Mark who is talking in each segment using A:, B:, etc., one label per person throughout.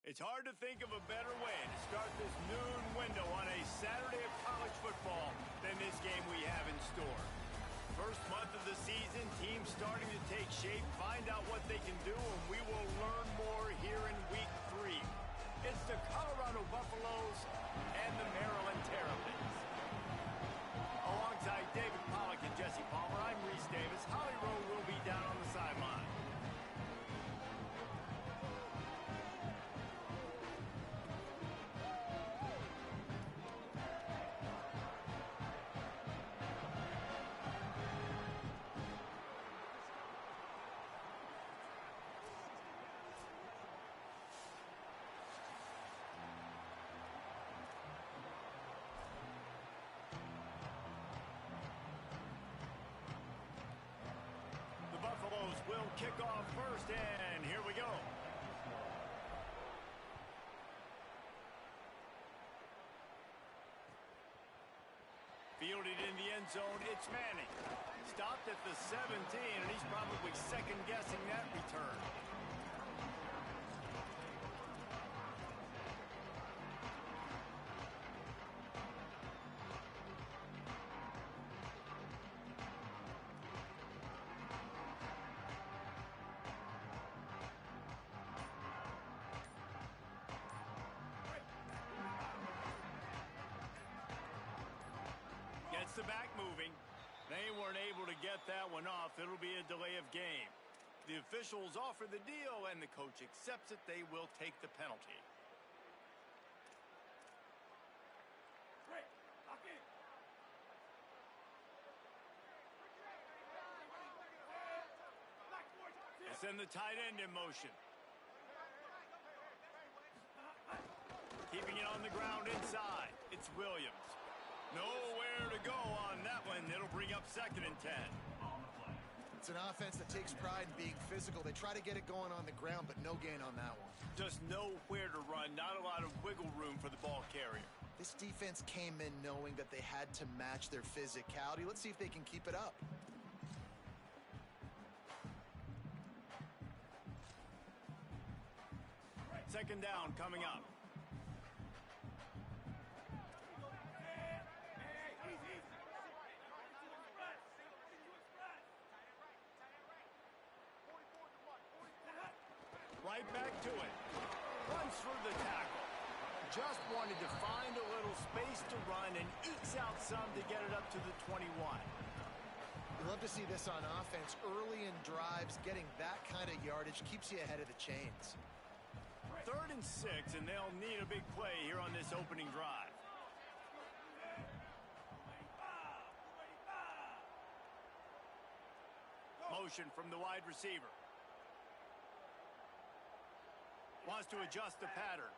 A: It's hard to think of a better way to start this noon window on a Saturday of college football than this game we have in store. First month of the season, teams starting to take shape, find out what they can do, and we will learn more here in Week 3. It's the Colorado Buffaloes and the Maryland Terrapins. Alongside David Pollack and Jesse Palmer, I'm Reese Davis. Holly Rowe will be down on the sideline. Buffaloes will kick off first, and here we go. Fielded in the end zone, it's Manning. Stopped at the 17, and he's probably second-guessing that return. Gets the back moving. They weren't able to get that one off. It'll be a delay of game. The officials offer the deal, and the coach accepts it. They will take the penalty. They send the tight end in motion. Keeping it on the ground inside. It's Williams. Nowhere to go on that one. It'll bring up 2nd and 10.
B: It's an offense that takes pride in being physical. They try to get it going on the ground, but no gain on that one.
A: Just nowhere to run. Not a lot of wiggle room for the ball carrier.
B: This defense came in knowing that they had to match their physicality. Let's see if they can keep it up.
A: Second down coming up. Right back to it. Runs through the tackle. Just wanted to find a little space to run and ekes out some to get it up to the 21.
B: You love to see this on offense. Early in drives, getting that kind of yardage keeps you ahead of the chains.
A: 3rd and 6, and they'll need a big play here on this opening drive. Motion from the wide receiver. Wants to adjust the pattern.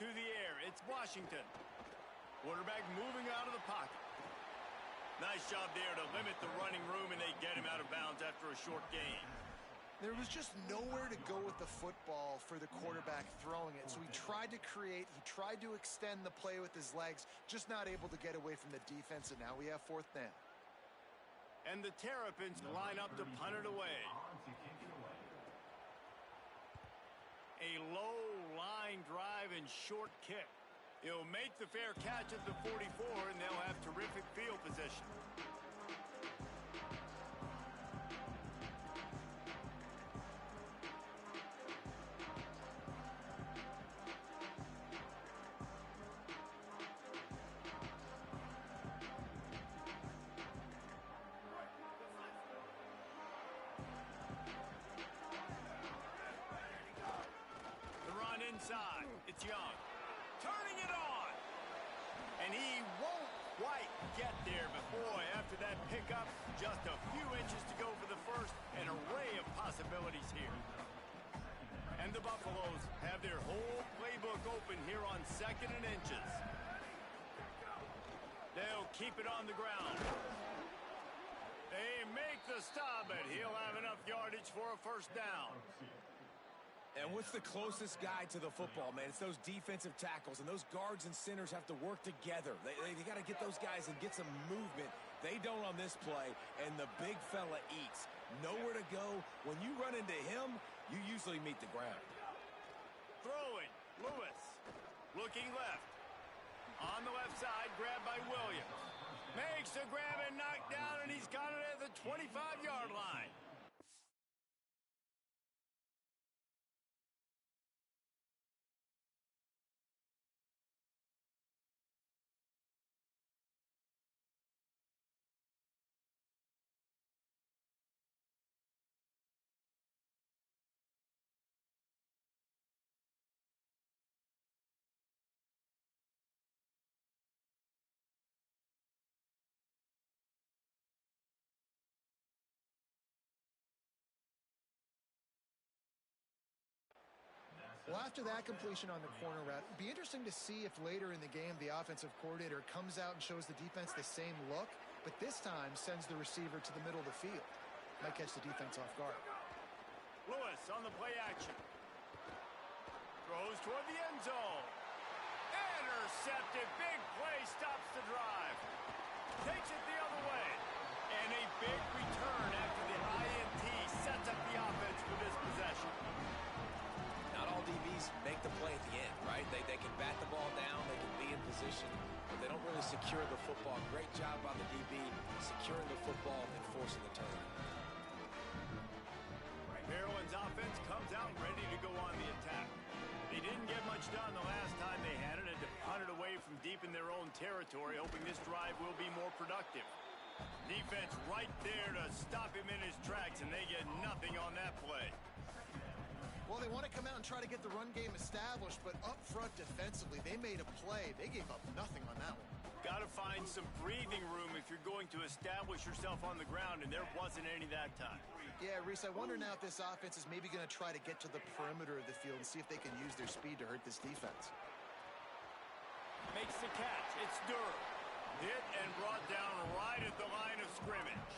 A: To the air, it's Washington. Quarterback moving out of the pocket. Nice job there to limit the running room, and they get him out of bounds after a short gain.
B: There was just nowhere to go with the football for the quarterback throwing it. So he tried to create, he tried to extend the play with his legs, just not able to get away from the defense, and now we have 4th down.
A: And the Terrapins line up to punt it away. A low line drive and short kick. He'll make the fair catch at the 44, and they'll have terrific field position. Inside, it's Young, turning it on, and he won't quite get there. But boy, after that pickup, just a few inches to go for the first. An array of possibilities here. And the Buffaloes have their whole playbook open here on 2nd and inches. They'll keep it on the ground. They make the stop, but he'll have enough yardage for a 1st down.
C: And what's the closest guy to the football, man? It's those defensive tackles, and those guards and centers have to work together. They got to get those guys and get some movement. They don't on this play, and the big fella eats. Nowhere to go. When you run into him, you usually meet the ground.
A: Throwing, Lewis. Looking left. On the left side, grabbed by Williams. Makes the grab and knocked down, and he's got it at the 25-yard line.
B: Well, after that completion on the corner route, it'd be interesting to see if later in the game the offensive coordinator comes out and shows the defense the same look, but this time sends the receiver to the middle of the field. Might catch the defense off guard.
A: Lewis on the play action. Throws toward the end zone. Intercepted. Big play stops the drive. Takes it the other way. And a big return after the INT sets up the offense for this possession.
C: Not all DBs make the play at the end, right? They can bat the ball down, they can be in position, but they don't really secure the football. Great job by the DB securing the football and forcing the turnover.
A: Maryland's offense comes out ready to go on the attack. They didn't get much done the last time they had it, and to punt it away from deep in their own territory, hoping this drive will be more productive. Defense right there to stop him in his tracks, and they get nothing on that play.
B: Well, they want to come out and try to get the run game established, but up front defensively, they made a play. They gave up nothing on that one.
A: Got to find some breathing room if you're going to establish yourself on the ground, and there wasn't any that time.
B: Yeah, Reese, I wonder now if this offense is maybe going to try to get to the perimeter of the field and see if they can use their speed to hurt this defense.
A: Makes the catch. It's Durham. Hit and brought down right at the line of scrimmage.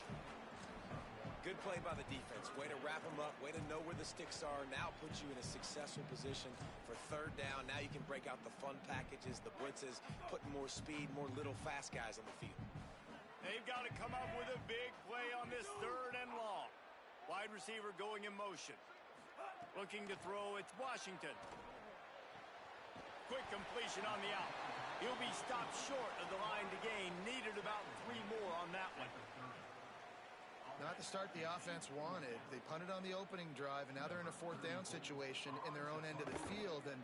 C: Good play by the defense. Way to wrap them up. Way to know where the sticks are. Now puts you in a successful position for third down. Now you can break out the fun packages, the blitzes, putting more speed, more little fast guys on the field.
A: They've got to come up with a big play on this third and long. Wide receiver going in motion. Looking to throw, it's Washington. Quick completion on the out. He'll be stopped short of the line to gain. Needed about 3 more on that one.
B: Not the start the offense wanted. They punted on the opening drive, and now they're in a fourth down situation in their own end of the field. And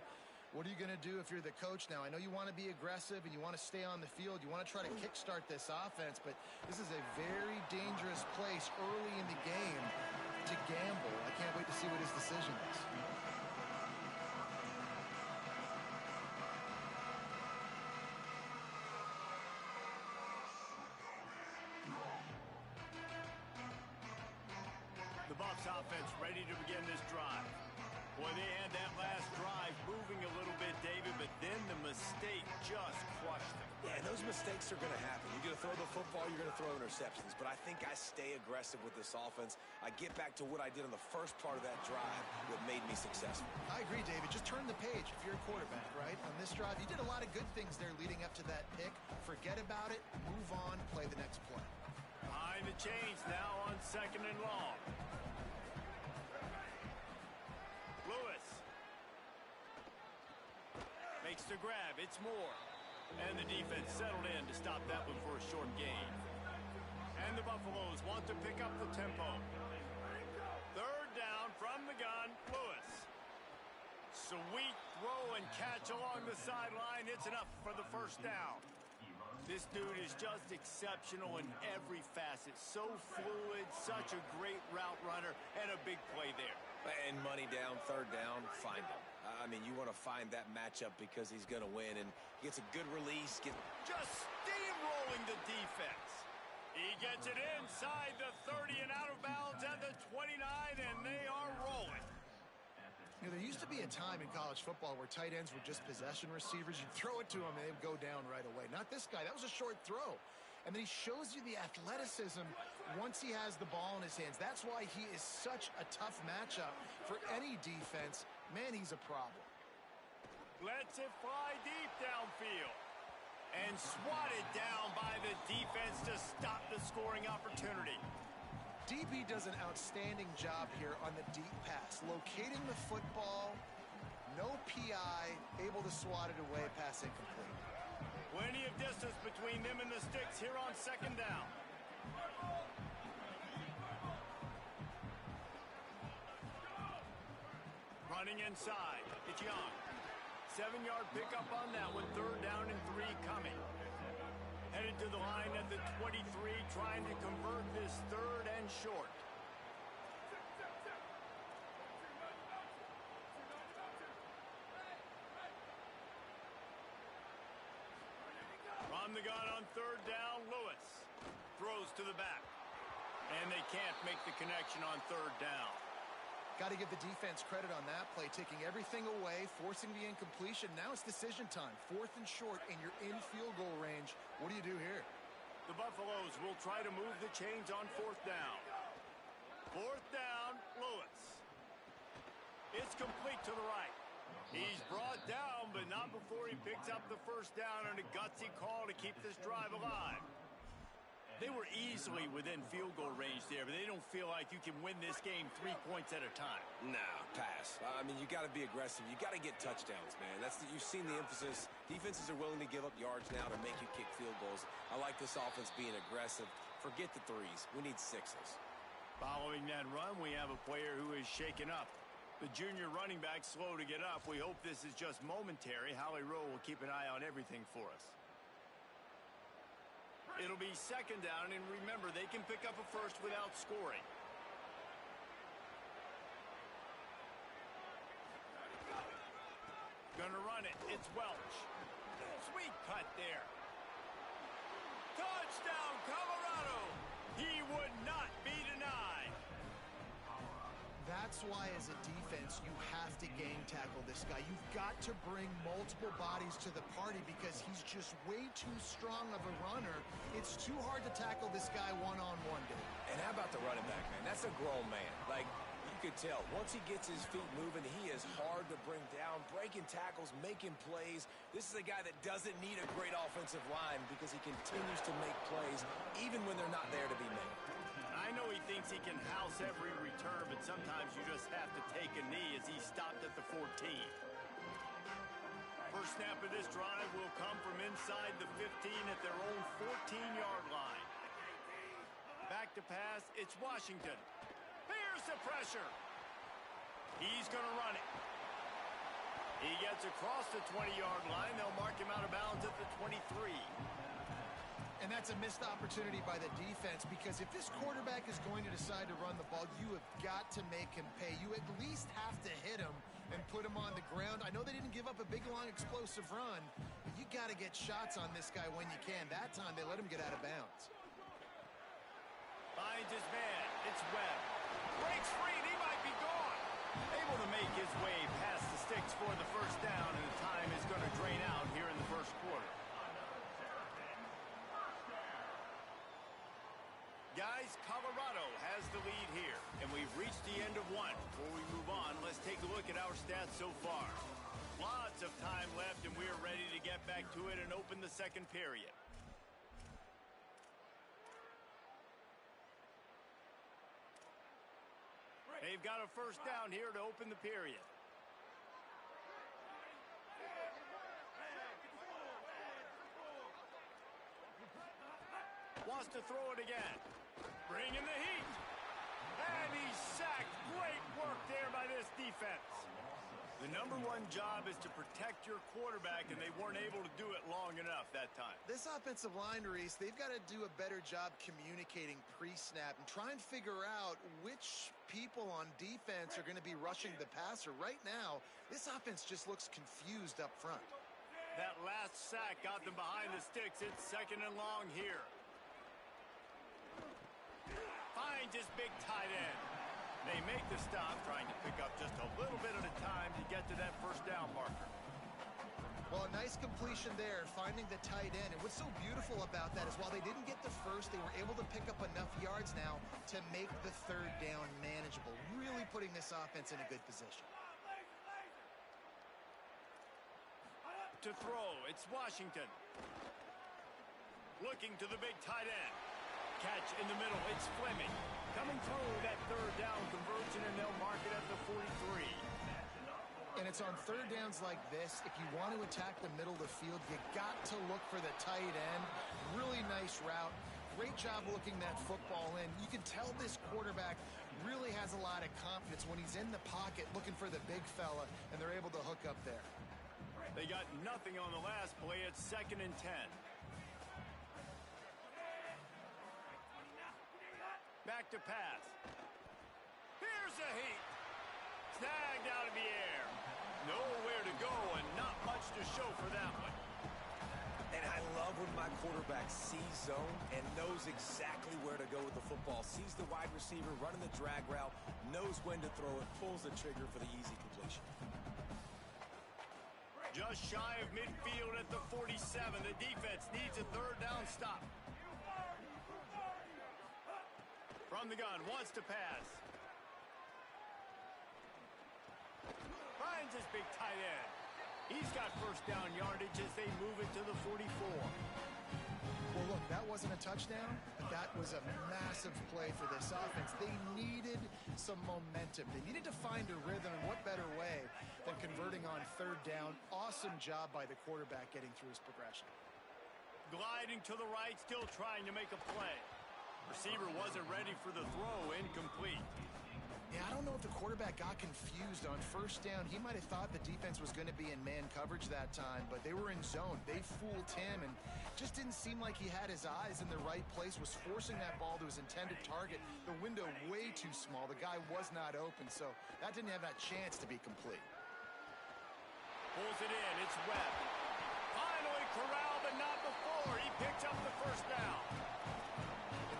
B: what are you going to do if you're the coach now? I know you want to be aggressive and you want to stay on the field. You want to try to kickstart this offense, but this is a very dangerous place early in the game to gamble. I can't wait to see what his decision is.
A: The Bucs offense ready to begin this drive. Boy, they had that last drive moving a little bit, David, but then the mistake just crushed them.
C: Yeah, and those mistakes are going to happen. You're going to throw the football, you're going to throw interceptions, but I think I stay aggressive with this offense. I get back to what I did on the first part of that drive, what made me successful.
B: I agree, David. Just turn the page if you're a quarterback, right? On this drive, you did a lot of good things there leading up to that pick. Forget about it, move on, play the next play.
A: Behind the chains now on second and long. Lewis makes the grab. It's Moore. And the defense settled in to stop that one for a short gain. And the Buffaloes want to pick up the tempo. Third down from the gun, Lewis. Sweet throw and catch along the sideline. It's enough for the first down. This dude is just exceptional in every facet. So fluid, such a great route runner, and a big play there.
C: And money down, third down, find him. I mean, you want to find that matchup because he's going to win, and he gets a good release.
A: Just steamrolling the defense. He gets it inside the 30 and out of bounds at the 29, and they are rolling.
B: You know, there used to be a time in college football where tight ends were just possession receivers. You'd throw it to them, and they'd go down right away. Not this guy. That was a short throw. And then he shows you the athleticism once he has the ball in his hands. That's why he is such a tough matchup for any defense Man, he's a problem.
A: Lets it fly deep downfield. And swatted down by the defense to stop the scoring opportunity.
B: DB does an outstanding job here on the deep pass, locating the football, no PI, able to swat it away, pass incomplete.
A: Plenty of distance between them and the sticks here on second down. Running inside, it's Young. 7-yard pickup on that one, third down and 3 coming. Headed to the line at the 23, trying to convert this third and short. From the gun on third down, Lewis throws to the back. And they can't make the connection on third down.
B: Got to give the defense credit on that play, taking everything away, forcing the incompletion. Now it's decision time. 4th and short, and you're in field goal range. What do you do here?
A: The Buffaloes will try to move the chains on 4th down. 4th down, Lewis. It's complete to the right. He's brought down, but not before he picks up the first down on a gutsy call to keep this drive alive. They were easily within field goal range there, but they don't feel like you can win this game 3 points at a time.
C: Nah, pass. I mean, you got to be aggressive. You got to get touchdowns, man. You've seen the emphasis. Defenses are willing to give up yards now to make you kick field goals. I like this offense being aggressive. Forget the 3s. We need 6s.
A: Following that run, we have a player who is shaken up. The junior running back slow to get up. We hope this is just momentary. Howie Rowe will keep an eye on everything for us. It'll be second down, and remember, they can pick up a first without scoring. Gonna run it. It's Welch. Sweet cut there. Touchdown, Colorado! He would not be denied.
B: That's why, as a defense, you have to game tackle this guy. You've got to bring multiple bodies to the party because he's just way too strong of a runner. It's too hard to tackle this guy one-on-one, dude.
C: And how about the running back, man? That's a grown man. Like, you could tell, once he gets his feet moving, he is hard to bring down, breaking tackles, making plays. This is a guy that doesn't need a great offensive line because he continues to make plays even when they're not there to be made.
A: I know he thinks he can house every return, but sometimes you just have to take a knee as he stopped at the 14. First snap of this drive will come from inside the 15 at their own 14-yard line. Back to pass, it's Washington. Here's the pressure. He's going to run it. He gets across the 20-yard line. They'll mark him out of bounds at the 23.
B: And that's a missed opportunity by the defense because if this quarterback is going to decide to run the ball, you have got to make him pay. You at least have to hit him and put him on the ground. I know they didn't give up a big, long, explosive run, but you got to get shots on this guy when you can. That time, they let him get out of bounds.
A: Finds his man. It's Webb. Breaks free, and he might be gone. Able to make his way past the sticks for the first down, and the time is going to drain out here in the first quarter. Guys, Colorado has the lead here, and we've reached the end of one. Before we move on, let's take a look at our stats so far. Lots of time left, and we're ready to get back to it and open the second period. They've got a first down here to open the period. Wants to throw it again. Bringing the heat. And he's sacked. Great work there by this defense. The number one job is to protect your quarterback, and they weren't able to do it long enough that time.
B: This offensive line, Reese, they've got to do a better job communicating pre-snap and try and figure out which people on defense are going to be rushing the passer. Right now, this offense just looks confused up front.
A: That last sack got them behind the sticks. It's second and long here. Finds his big tight end. They make the stop, trying to pick up just a little bit at a time to get to that first down marker.
B: Well, a nice completion there, finding the tight end. And what's so beautiful about that is while they didn't get the first, they were able to pick up enough yards now to make the third down manageable, really putting this offense in a good position.
A: To throw, it's Washington. Looking to the big tight end. Catch in the middle, it's Fleming. Coming through that third down conversion, and they'll mark it at the 43.
B: And it's on third downs like this. If you want to attack the middle of the field, you got to look for the tight end. Really nice route. Great job looking that football in. You can tell this quarterback really has a lot of confidence when he's in the pocket looking for the big fella, and they're able to hook up there.
A: They got nothing on the last play. It's 2nd and 10. Back to pass. Here's a heat. Snagged out of the air. Nowhere to go and not much to show for that one.
C: And I love when my quarterback sees zone and knows exactly where to go with the football. Sees the wide receiver running the drag route, knows when to throw it, pulls the trigger for the easy completion.
A: Just shy of midfield at the 47. The defense needs a third down stop. From the gun, wants to pass. Finds his big tight end. He's got first down yardage as they move it to the 44.
B: Well, look, that wasn't a touchdown, but that was a massive play for this offense. They needed some momentum. They needed to find a rhythm, and what better way than converting on third down. Awesome job by the quarterback getting through his progression.
A: Gliding to the right, still trying to make a play. Receiver wasn't ready for the throw, incomplete.
B: Yeah, I don't know if the quarterback got confused on first down. He might have thought the defense was going to be in man coverage that time, but they were in zone. They fooled him and just didn't seem like he had his eyes in the right place, was forcing that ball to his intended target. The window way too small. The guy was not open, so that didn't have that chance to be complete.
A: Pulls it in. It's Webb. Finally corralled, but not before. He picks up the first down.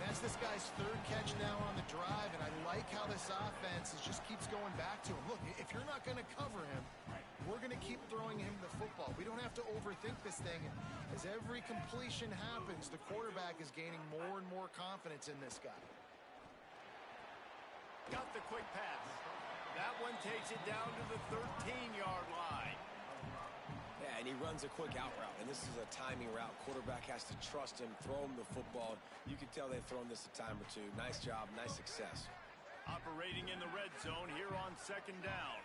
B: That's this guy's third catch now on the drive, and I like how this offense just keeps going back to him. Look, if you're not going to cover him, we're going to keep throwing him the football. We don't have to overthink this thing. As every completion happens, the quarterback is gaining more and more confidence in this guy.
A: Got the quick pass. That one takes it down to the 13-yard line.
C: Yeah, and he runs a quick out route, and this is a timing route. Quarterback has to trust him, throw him the football. You can tell they've thrown this a time or two. Nice job, nice success.
A: Operating in the red zone here on 2nd down.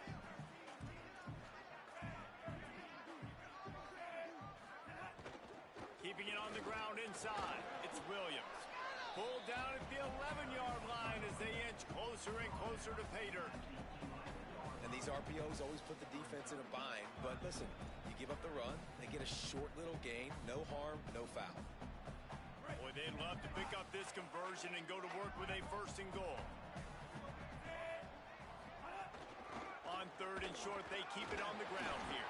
A: Keeping it on the ground inside. It's Williams. Pulled down at the 11-yard line as they inch closer and closer to pay dirt.
C: And these RPOs always put the defense in a bind. But listen, you give up the run, they get a short little gain, no harm, no foul.
A: Boy, they'd love to pick up this conversion and go to work with a 1st and goal. On 3rd and short, they keep it on the ground here.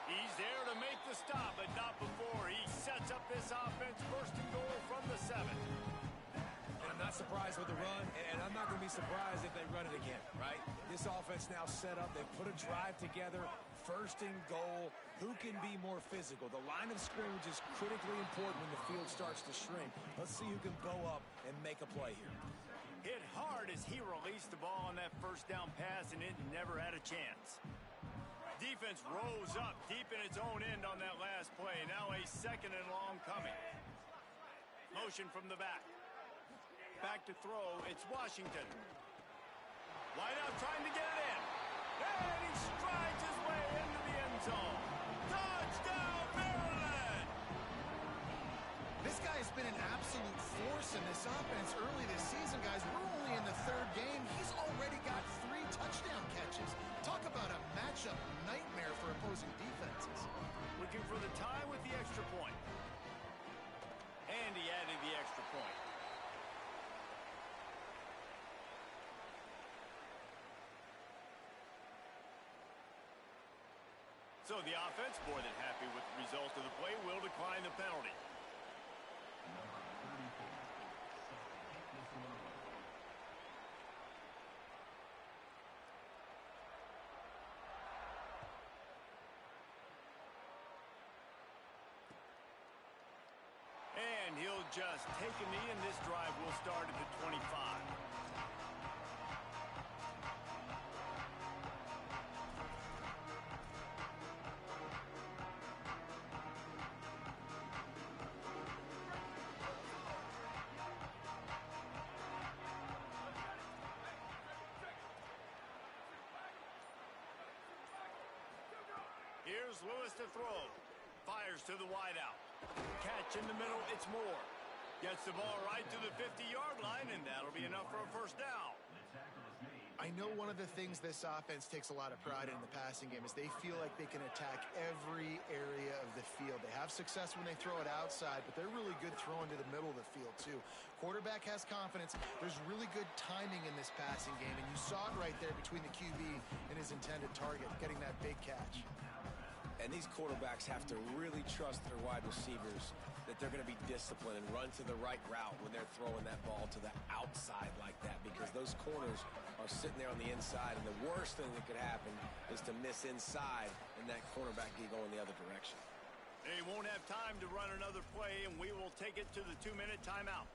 A: He's there to make the stop, but not before. He sets up this offense 1st and goal from the 7.
C: I'm not surprised with the run, and I'm not going to be surprised if they run it again, right? This offense now set up. They put a drive together, 1st and goal. Who can be more physical? The line of scrimmage is critically important when the field starts to shrink. Let's see who can bow up and make a play here.
A: Hit hard as he released the ball on that 1st down pass, and it never had a chance. Defense rose up deep in its own end on that last play. Now a 2nd and long coming. Motion from the back. Back to throw, it's Washington. Wide out trying to get it in. And he strides his way into the end zone. Touchdown, Maryland!
B: This guy's been an absolute force in this offense early this season, guys. We're only in the 3rd game. He's already got 3 touchdown catches. Talk about a matchup nightmare for opposing defenses.
A: Looking for the tie with the extra point. And he added the extra point. So the offense, more than happy with the result of the play, will decline the penalty. And he'll just take a knee, and this drive will start at the 25. Here's Lewis to throw. Fires to the wideout. Catch in the middle, it's Moore. Gets the ball right to the 50-yard line, and that'll be enough for a first down.
B: I know one of the things this offense takes a lot of pride in the passing game is they feel like they can attack every area of the field. They have success when they throw it outside, but they're really good throwing to the middle of the field too. Quarterback has confidence. There's really good timing in this passing game, and you saw it right there between the QB and his intended target, getting that big catch.
C: And these quarterbacks have to really trust their wide receivers that they're going to be disciplined and run to the right route when they're throwing that ball to the outside like that, because those corners are sitting there on the inside, and the worst thing that could happen is to miss inside and that cornerback get going the other direction.
A: They won't have time to run another play, and we will take it to the 2-minute timeout.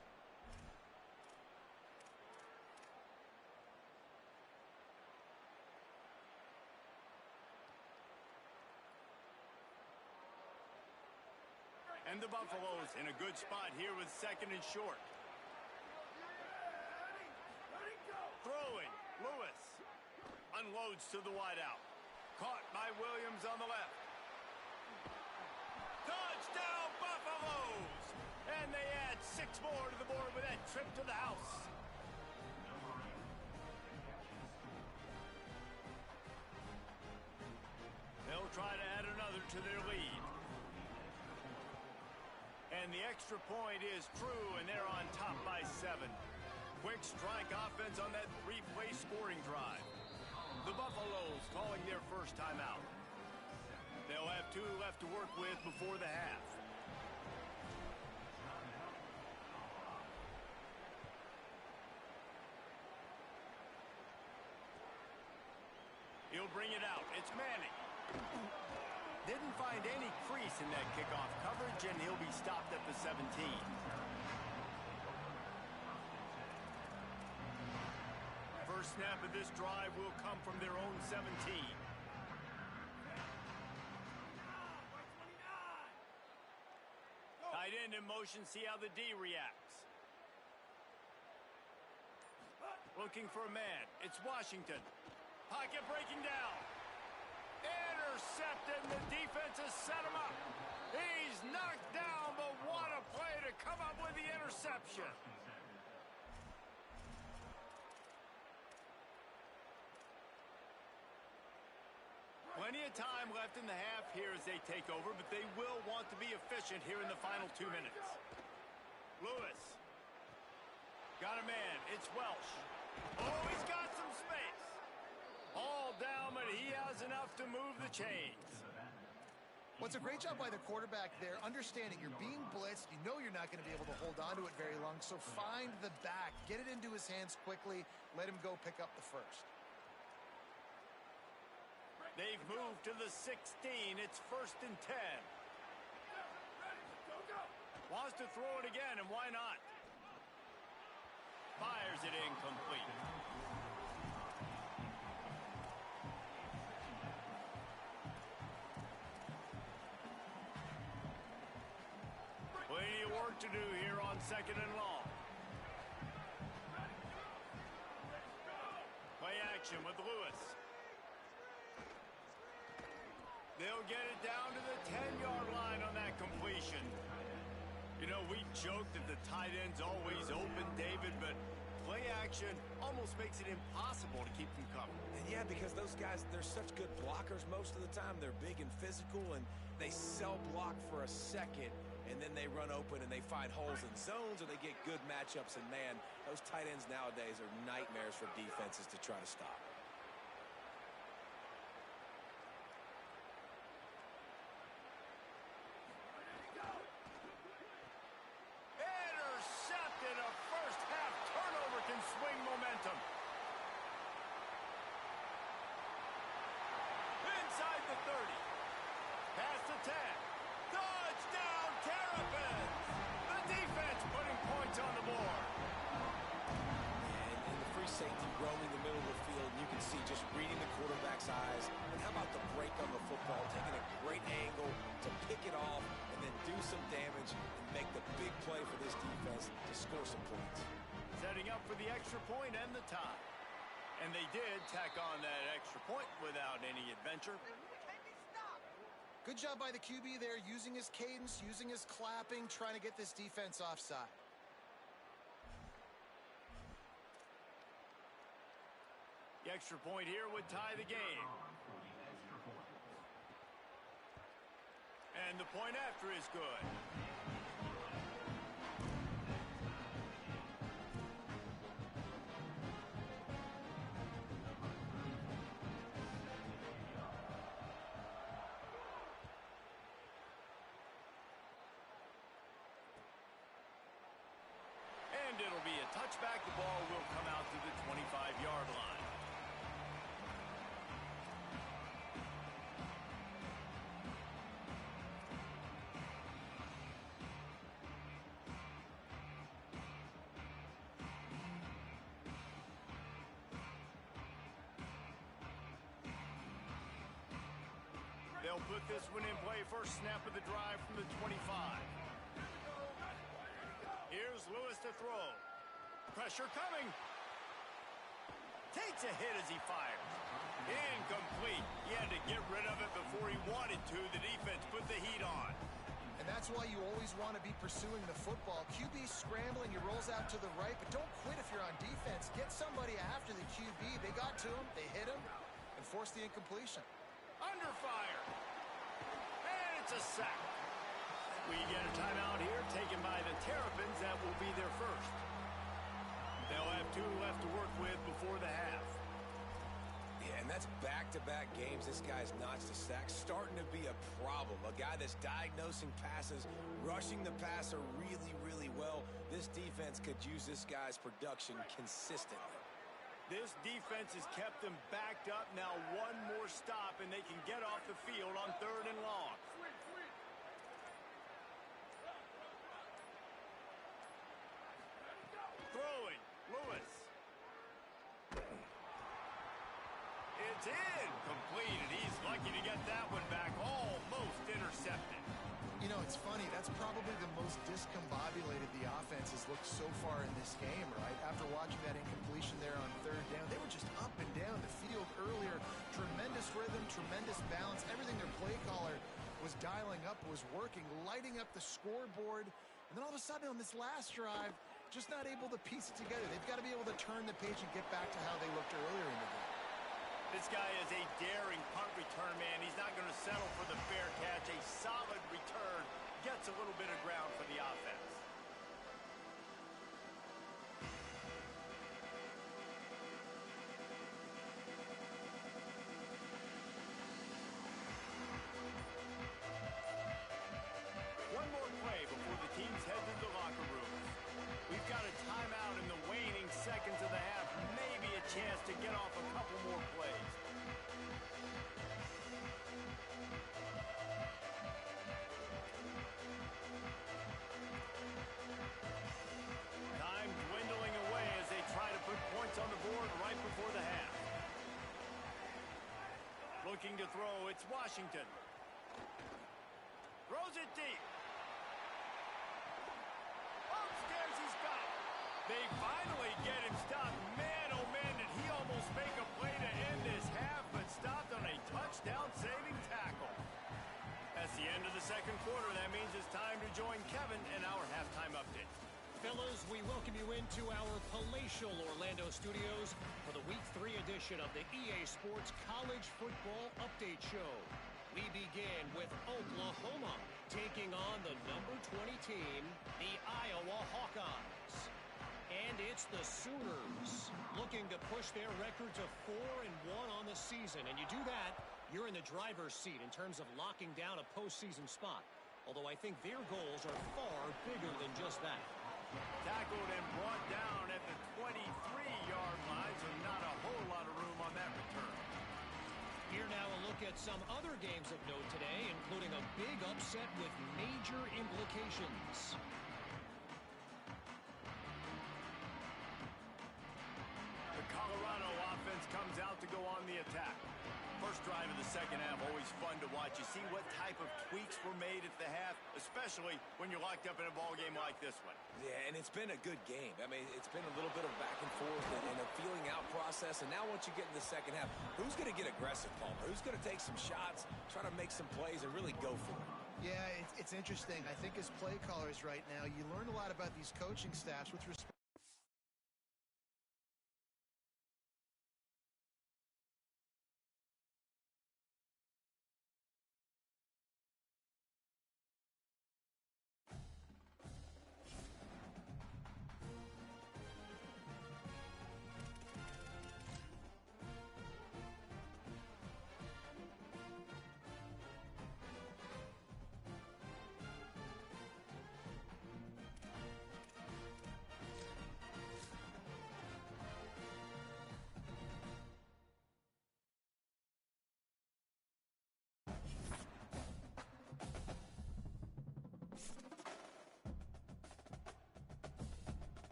A: And the Buffaloes in a good spot here with 2nd and short. Throwing, Lewis. Unloads to the wideout. Caught by Williams on the left. Touchdown, Buffaloes! And they add 6 more to the board with that trip to the house. They'll try to add another to their lead. And the extra point is true, and they're on top by 7. Quick strike offense on that 3-play scoring drive. The Buffaloes calling their first timeout. They'll have 2 left to work with before the half. He'll bring it out. It's Manning. Didn't find any crease in that kickoff coverage, and he'll be stopped at the 17. First snap of this drive will come from their own 17. Tight end in motion, see how the D reacts. Looking for a man. It's Washington. Pocket breaking down. Intercepted, and the defense has set him up. He's knocked down, but what a play to come up with the interception. Plenty of time left in the half here as they take over, but they will want to be efficient here in the final 2 minutes. Lewis. Got a man. It's Welsh. Oh, he's got some space. All down, but he has enough to move the chains.
B: Well, it's a great job by the quarterback there, understanding you're being blitzed. You know you're not going to be able to hold on to it very long, so find the back. Get it into his hands quickly. Let him go pick up the first.
A: They've moved to the 16. It's 1st and 10. Wants to throw it again, and why not? Fires it incomplete. Plenty of work to do here on 2nd and long. Play action with Lewis. They'll get it down to the 10-yard line on that completion. You know, we joked that the tight end's always open, David, but play action almost makes it impossible to keep them covered.
C: And yeah, because those guys, they're such good blockers most of the time. They're big and physical, and they cell block for a second, and then they run open and they find holes in zones, or they get good matchups. And man, those tight ends nowadays are nightmares for defenses to try to stop.
A: Intercepted. A first half turnover can swing momentum. Inside the 30. Past the 10. Touchdown, Terrapins! The defense putting points on the board.
C: And the free safety roaming the middle of the field, and you can see just reading the quarterback's eyes. And how about the break on the football, taking a great angle to pick it off and then do some damage and make the big play for this defense to score some points.
A: Setting up for the extra point and the tie. And they did tack on that extra point without any adventure.
B: Good job by the QB there, using his cadence, using his clapping, trying to get this defense offside.
A: The extra point here would tie the game. And the point after is good. And it'll be a touchback. The ball will come out to the 25-yard line. They'll put this one in play. First snap of the drive from the 25. Here's Lewis to throw. Pressure coming. Takes a hit as he fires. Incomplete. He had to get rid of it before he wanted to. The defense put the heat on.
B: And that's why you always want to be pursuing the football. QB scrambling, he rolls out to the right, but don't quit if you're on defense. Get somebody after the QB. They got to him, they hit him, and forced the incompletion.
A: Under fire. And it's a sack. We get a timeout here taken by the Terrapins. That will be their first. They'll have 2 left to work with before the half.
C: Yeah, and that's back-to-back games. This guy's notched a sack. Starting to be a problem. A guy that's diagnosing passes, rushing the passer really, really well. This defense could use this guy's production consistently.
A: This defense has kept them backed up. Now one more stop, and they can get off the field on 3rd and long. Throwing, Lewis. It's incomplete, and he's lucky to get that one back. Almost intercepted.
B: You know, it's funny. That's probably the most discombobulated the offense has looked so far in this game, right? After watching that incompletion there on 3rd down, they were just up and down the field earlier. Tremendous rhythm, tremendous balance. Everything their play caller was dialing up was working, lighting up the scoreboard. And then all of a sudden on this last drive, just not able to piece it together. They've got to be able to turn the page and get back to how they looked earlier in the game.
A: This guy is a daring punt return man. He's not going to settle for the fair catch. A solid return gets a little bit of ground for the offense. One more play before the teams head to the locker room. We've got a timeout in the waning seconds of the half. Maybe a chance to get off a couple more plays. Time dwindling away as they try to put points on the board right before the half. Looking to throw, it's Washington. Throws it deep. Upstairs he's got it. They finally get him stopped. Man, oh man, did he almost make a play to end this half, but stopped on a touchdown-saving tackle. That's the end of the second quarter. That means it's time to join Kevin in our halftime update.
D: Fellas, we welcome you into our palatial Orlando studios for the Week 3 edition of the EA Sports College Football Update Show. We begin with Oklahoma taking on the number 20 team, the Iowa Hawkeyes. And it's the Sooners looking to push their record to 4-1 on the season. And you do that, you're in the driver's seat in terms of locking down a postseason spot. Although I think their goals are far bigger than just that.
A: Tackled and brought down at the 23-yard line, so not a whole lot of room on that return.
D: Here now a look at some other games of note today, including a big upset with major implications.
A: The Colorado offense comes out to go on the attack. First drive of the second half, always fun to watch. You see what type of tweaks were made at the half, especially when you're locked up in a ball game like this one.
C: Yeah, and it's been a good game. I mean, it's been a little bit of back and forth and a feeling out process. And now once you get in the second half, who's going to get aggressive, Palmer? Who's going to take some shots, try to make some plays, and really go for it?
B: Yeah, it's interesting. I think as play callers right now, you learn a lot about these coaching staffs with respect.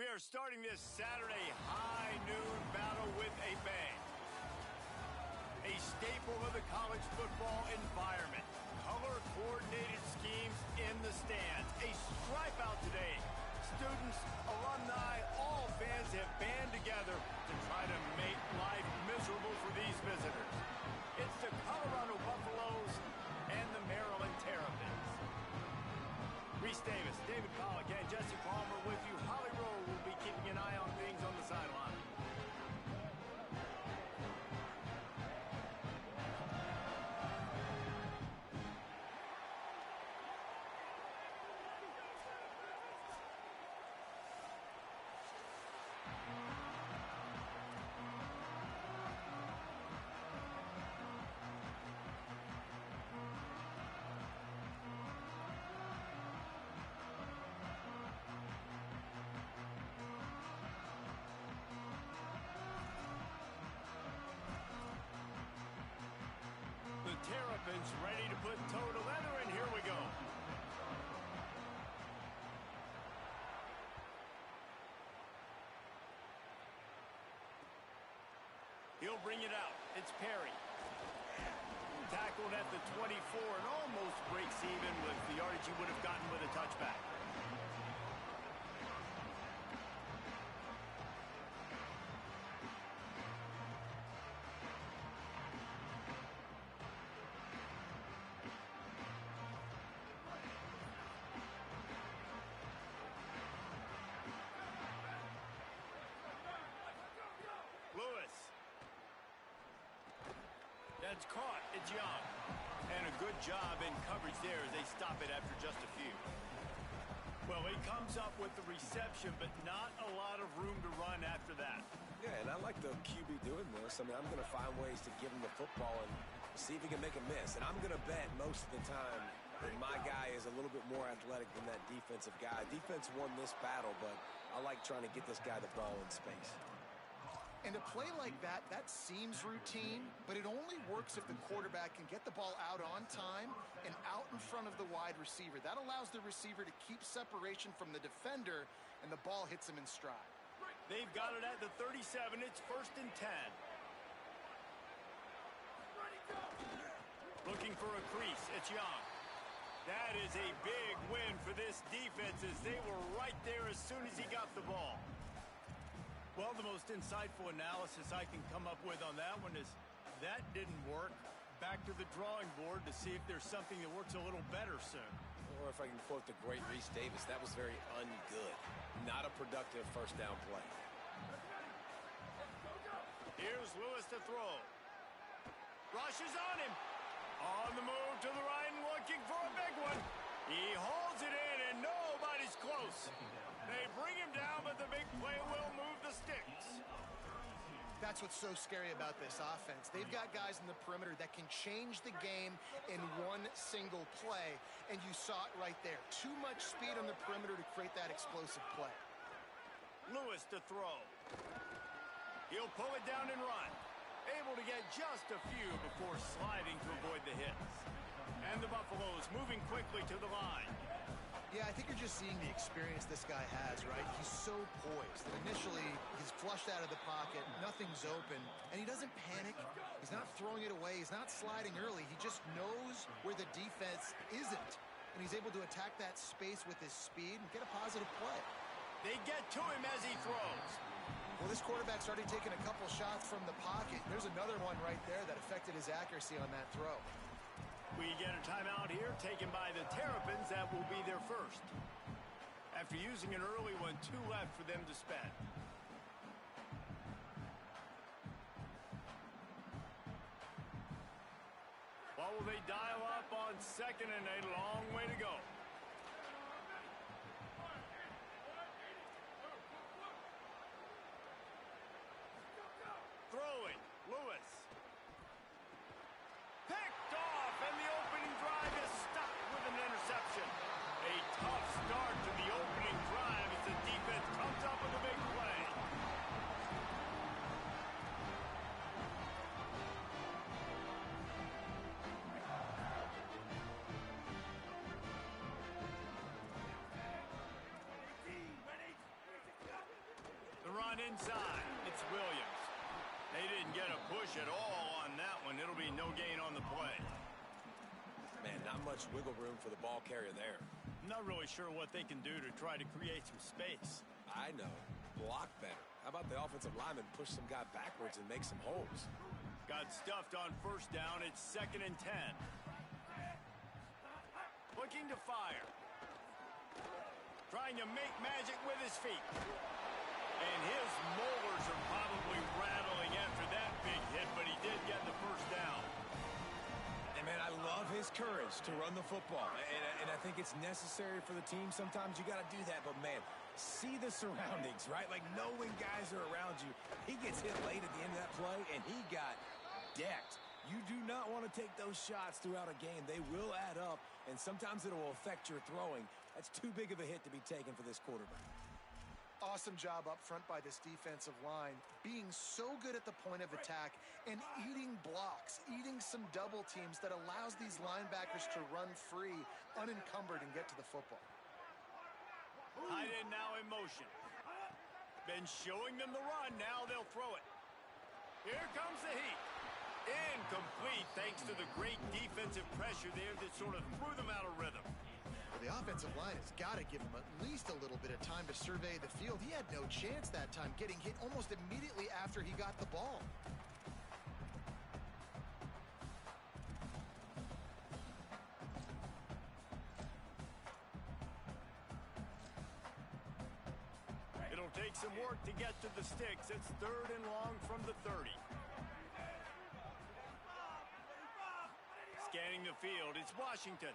A: We are starting this Saturday high noon battle with a bang. A staple of the college football environment. Color-coordinated scheme the stands. A stripe out today. Students, alumni, all fans have band together to try to make life miserable for these visitors. It's the Colorado Buffaloes and the Maryland Terrapins. Reese Davis, David Pollack, and Jesse Palmer with you. Holly Rowe will be keeping an eye on things on the sideline. Terrapins ready to put toe to leather, and here we go. He'll bring it out. It's Perry. Tackled at the 24 and almost breaks even with the yardage he would have gotten with a touchback. That's caught. It's Young. And a good job in coverage there as they stop it after just a few. Well, he comes up with the reception, but not a lot of room to run after that.
C: Yeah, and I like the QB doing this. I mean, I'm going to find ways to give him the football and see if he can make a miss. And I'm going to bet most of the time that my guy is a little bit more athletic than that defensive guy. Defense won this battle, but I like trying to get this guy the ball in space.
B: And a play like that, that seems routine, but it only works if the quarterback can get the ball out on time and out in front of the wide receiver. That allows the receiver to keep separation from the defender, and the ball hits him in stride.
A: They've got it at the 37. It's 1st and 10. Looking for a crease. It's Young. That is a big win for this defense as they were right there as soon as he got the ball. Well, the most insightful analysis I can come up with on that one is that didn't work. Back to the drawing board to see if there's something that works a little better soon.
C: Or if I can quote the great Reese Davis, that was very ungood. Not a productive first down play.
A: Here's Lewis to throw. Rush is on him. On the move to the right and looking for a big one. He hauls it in and nobody's close. They bring him down, but the big play will move the sticks.
B: That's what's so scary about this offense. They've got guys in the perimeter that can change the game in one single play, and you saw it right there. Too much speed on the perimeter to create that explosive play.
A: Lewis to throw. He'll pull it down and run. Able to get just a few before sliding to avoid the hits. And the Buffaloes moving quickly to the line.
B: Yeah, I think you're just seeing the experience this guy has, right? He's so poised. Initially, he's flushed out of the pocket, nothing's open, and he doesn't panic. He's not throwing it away. He's not sliding early. He just knows where the defense isn't, and he's able to attack that space with his speed and get a positive play.
A: They get to him as he throws.
B: Well, this quarterback's already taken a couple shots from the pocket. There's another one right there that affected his accuracy on that throw.
A: We get a timeout here taken by the Terrapins. That will be their first. After using an early one, 2 left for them to spend. What will they dial up on 2nd and a long way to go? Throwing, Lewis. Picked off, and the opening drive is stopped with an interception. A tough start to the opening drive as the defense comes up with a big play. The run inside. It's Williams. They didn't get a push at all on that one. It'll be no gain on the play.
C: Man, not much wiggle room for the ball carrier there.
A: I'm not really sure what they can do to try to create some space.
C: I know. Block better. How about the offensive lineman push some guy backwards and make some holes?
A: Got stuffed on first down. It's 2nd and 10. Looking to fire. Trying to make magic with his feet. And his molars are probably rattling after that big hit, but he did get the first down.
C: And, man, I love his courage to run the football. And I think it's necessary for the team. Sometimes you got to do that. But, man, see the surroundings, right? Like, knowing guys are around you. He gets hit late at the end of that play, and he got decked. You do not want to take those shots throughout a game. They will add up, and sometimes it will affect your throwing. That's too big of a hit to be taken for this quarterback.
B: Awesome job up front by this defensive line, being so good at the point of attack and eating blocks, eating some double teams that allows these linebackers to run free, unencumbered, and get to the football.
A: Tight end now in motion. Been showing them the run. Now they'll throw it. Here comes the heat. Incomplete thanks to the great defensive pressure there that sort of threw them out of rhythm.
B: The offensive line has got to give him at least a little bit of time to survey the field. He had no chance that time, getting hit almost immediately after he got the ball.
A: It'll take some work to get to the sticks. It's 3rd and long from the 30. Scanning the field, it's Washington.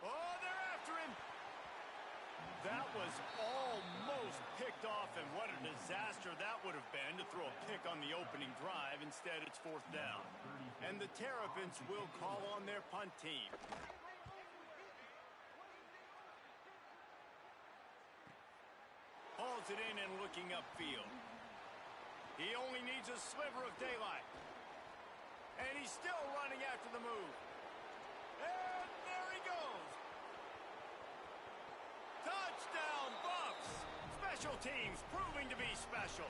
A: Oh, they're after him. That was almost picked off, and what a disaster that would have been to throw a pick on the opening drive. Instead, it's 4th down. And the Terrapins will call on their punt team. Hauls it in and looking upfield. He only needs a sliver of daylight. And he's still running after the move. And there he goes. Touchdown, Buffs. Special teams proving to be special.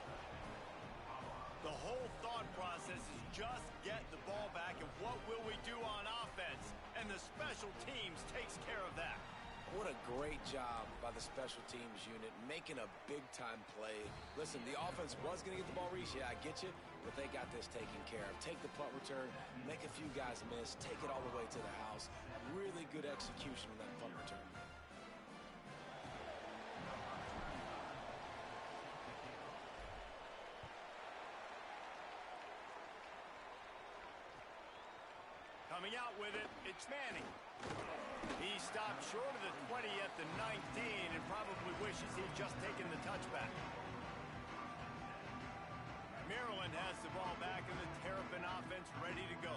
A: The whole thought process is just get the ball back and what will we do on offense? And the special teams takes care of that.
C: What a great job by the special teams unit, making a big-time play. Listen, the offense was going to get the ball reached. Yeah, I get you, but they got this taken care of. Take the punt return, make a few guys miss, take it all the way to the house. Really good execution on that punt return.
A: Coming out with it, it's Manning. He stopped short of the 20 at the 19 and probably wishes he'd just taken the touchback. Maryland has the ball back and the Terrapin offense ready to go.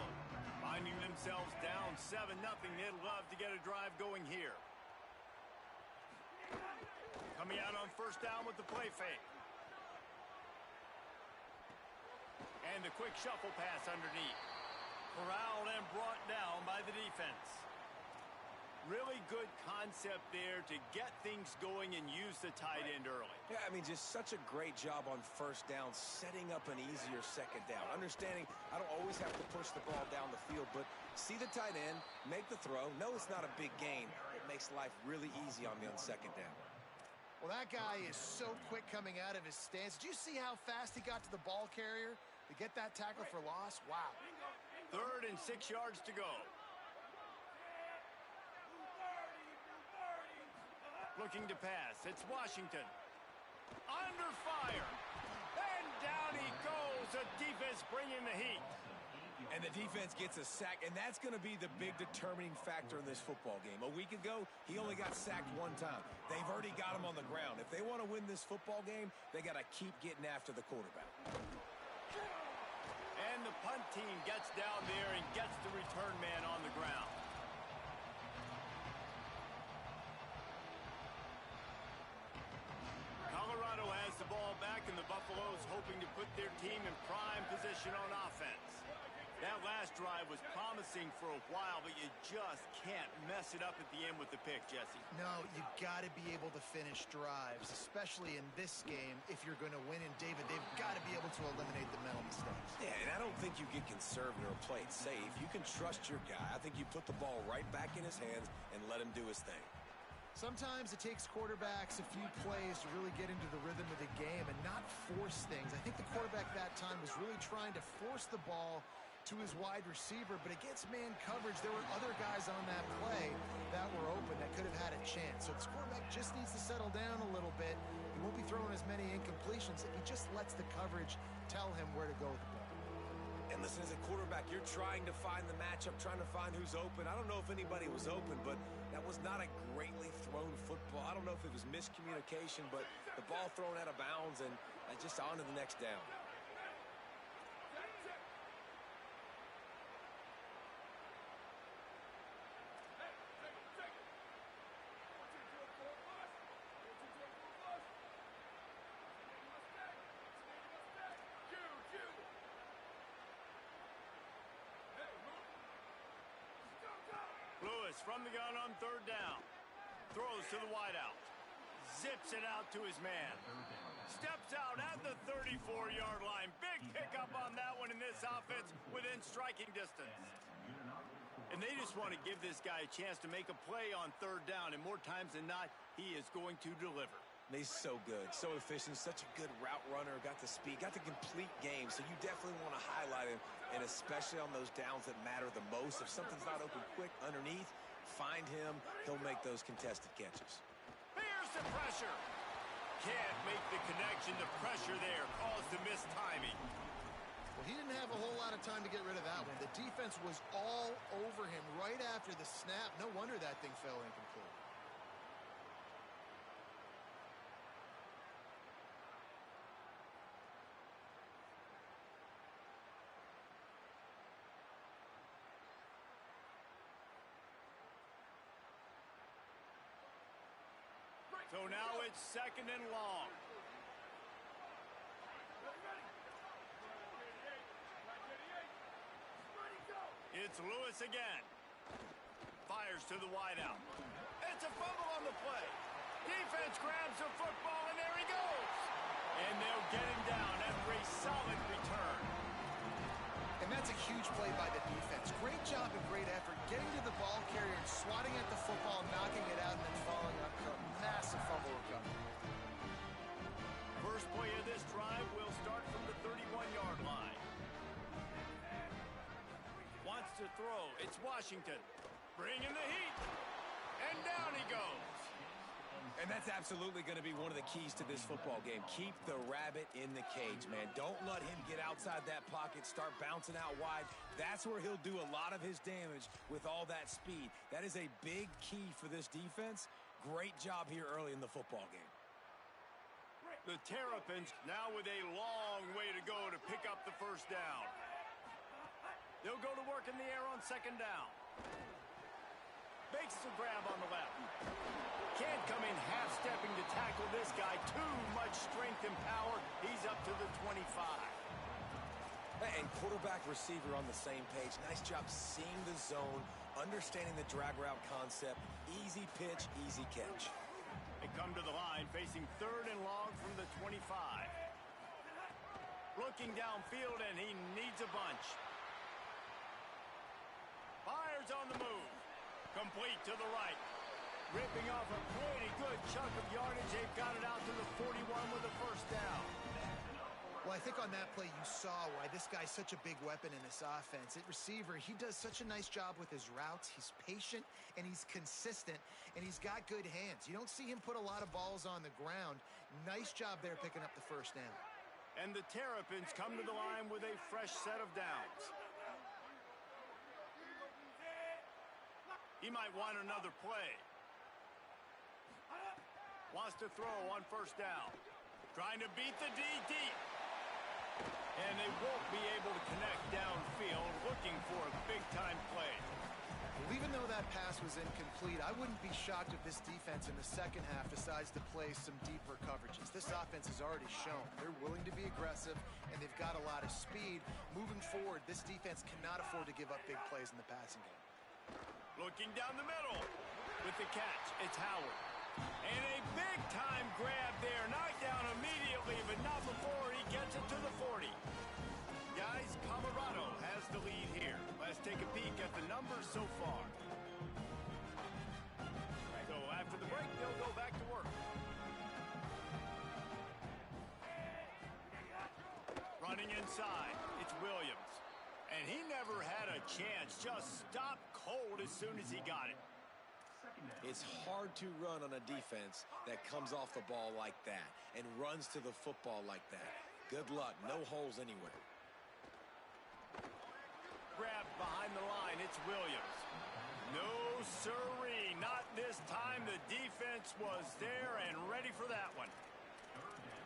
A: Finding themselves down 7-0, they'd love to get a drive going here. Coming out on first down with the play fake. And the quick shuffle pass underneath. Corralled and brought down by the defense. Really good concept there to get things going and use the tight end early.
C: Yeah, I mean, just such a great job on first down, setting up an easier second down. Understanding I don't always have to push the ball down the field, but see the tight end, make the throw. No, it's not a big gain. It makes life really easy on me on second down.
B: Well, that guy is so quick coming out of his stance. Did you see how fast he got to the ball carrier to get that tackle for loss? Wow.
A: 3rd and 6 yards to go. Looking to pass. It's Washington. Under fire. And down he goes. The defense bringing the heat.
C: And the defense gets a sack, and that's going to be the big determining factor in this football game. A week ago, he only got sacked 1 time. They've already got him on the ground. If they want to win this football game, they got to keep getting after the quarterback.
A: And the punt team gets down there and gets the return man on the ground. Colorado has the ball back, and the Buffaloes hoping to put their team in prime position on offense. That last drive was promising for a while, but you just can't mess it up at the end with the pick, Jesse.
B: No, you got to be able to finish drives, especially in this game if you're going to win. And, David, they've got to be able to eliminate the mental mistakes.
C: Yeah, and I don't think think you get conservative or play it safe. You can trust your guy. I think you put the ball right back in his hands and let him do his thing.
B: Sometimes it takes quarterbacks a few plays to really get into the rhythm of the game and not force things. I think the quarterback that time was really trying to force the ball to his wide receiver, but against man coverage, there were other guys on that play that were open that could have had a chance. So this quarterback just needs to settle down a little bit. He won't be throwing as many incompletions if he just lets the coverage tell him where to go with the ball.
C: And listen, as a quarterback, you're trying to find the matchup, trying to find who's open. I don't know if anybody was open, but that was not a greatly thrown football. I don't know if it was miscommunication, but the ball thrown out of bounds and just on to the next down.
A: Lewis from the gun on third down. Throws to the wideout. Zips it out to his man. Steps out at the 34-yard line. Big pickup on that one in this offense within striking distance. And they just want to give this guy a chance to make a play on third down. And more times than not, he is going to deliver.
C: He's so good, so efficient, such a good route runner, got the speed, got the complete game, so you definitely want to highlight him, and especially on those downs that matter the most. If something's not open quick underneath, find him, he'll make those contested catches.
A: Here's the pressure. Can't make the connection. The pressure there caused the missed timing.
B: Well, he didn't have a whole lot of time to get rid of that one. The defense was all over him right after the snap. No wonder that thing fell incomplete.
A: So now it's second and long. It's Lewis again. Fires to the wideout. It's a fumble on the play. Defense grabs the football, and there he goes. And they'll get him down after a solid return.
B: And that's a huge play by the defense. Great job and great effort getting to the ball carrier and swatting at the football, knocking it out, and then following up a massive fumble recovery.
A: First play of this drive will start from the 31-yard line. Wants to throw. It's Washington. Bringing the heat. And down he goes.
C: And that's absolutely going to be one of the keys to this football game. Keep the rabbit in the cage, man. Don't let him get outside that pocket, start bouncing out wide. That's where he'll do a lot of his damage with all that speed. That is a big key for this defense. Great job here early in the football game.
A: The Terrapins now with a long way to go to pick up the first down. They'll go to work in the air on second down. Makes the grab on the left. Can't come in half-stepping to tackle this guy. Too much strength and power. He's up to the 25.
C: And quarterback receiver on the same page. Nice job seeing the zone, understanding the drag route concept. Easy pitch, easy catch.
A: They come to the line facing third and long from the 25. Looking downfield, and he needs a bunch. Fires on the move. Complete to the right. Ripping off a pretty good chunk of yardage. They've got it out to the 41 with a first down.
B: Well, I think on that play you saw why this guy's such a big weapon in this offense. At receiver, he does such a nice job with his routes. He's patient, and he's consistent, and he's got good hands. You don't see him put a lot of balls on the ground. Nice job there picking up the first down.
A: And the Terrapins come to the line with a fresh set of downs. He might want another play. Wants to throw on first down. Trying to beat the D deep. And they won't be able to connect downfield, looking for a big-time play.
B: Well, even though that pass was incomplete, I wouldn't be shocked if this defense in the second half decides to play some deeper coverages. This offense has already shown they're willing to be aggressive, and they've got a lot of speed. Moving forward, this defense cannot afford to give up big plays in the passing game.
A: Looking down the middle with the catch. It's Howard. And a big-time grab there. Knocked down immediately, but not before he gets it to the 40. Guys, Colorado take a peek at the numbers so far. So after the break, they'll go back to work. Running inside, it's Williams. And he never had a chance, just stopped cold as soon as he got it.
C: It's hard to run on a defense that comes off the ball like that and runs to the football like that. Good luck, no holes anywhere.
A: Grabbed behind the line, it's Williams. No siree, not this time. The defense was there and ready for that one.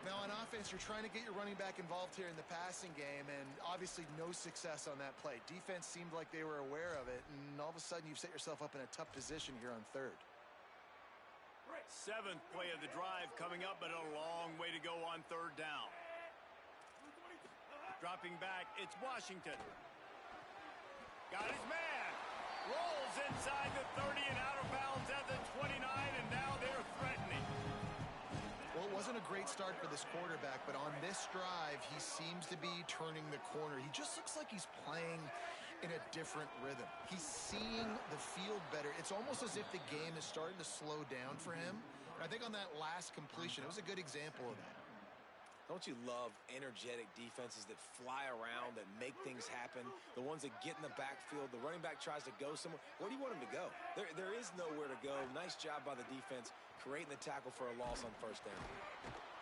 B: Now on offense, you're trying to get your running back involved here in the passing game, and obviously no success on that play. Defense seemed like they were aware of it, and all of a sudden you've set yourself up in a tough position here on third.
A: Seventh play of the drive coming up, but a long way to go on third down. Dropping back, it's Washington. Got his man. Rolls inside the 30 and out of bounds at the 29, and now they're threatening.
B: Well, it wasn't a great start for this quarterback, but on this drive, he seems to be turning the corner. He just looks like he's playing in a different rhythm. He's seeing the field better. It's almost as if the game is starting to slow down for him. I think on that last completion, it was a good example of that.
C: Don't you love energetic defenses that fly around, that make things happen? The ones that get in the backfield, the running back tries to go somewhere. Where do you want him to go? There is nowhere to go. Nice job by the defense creating the tackle for a loss on first down.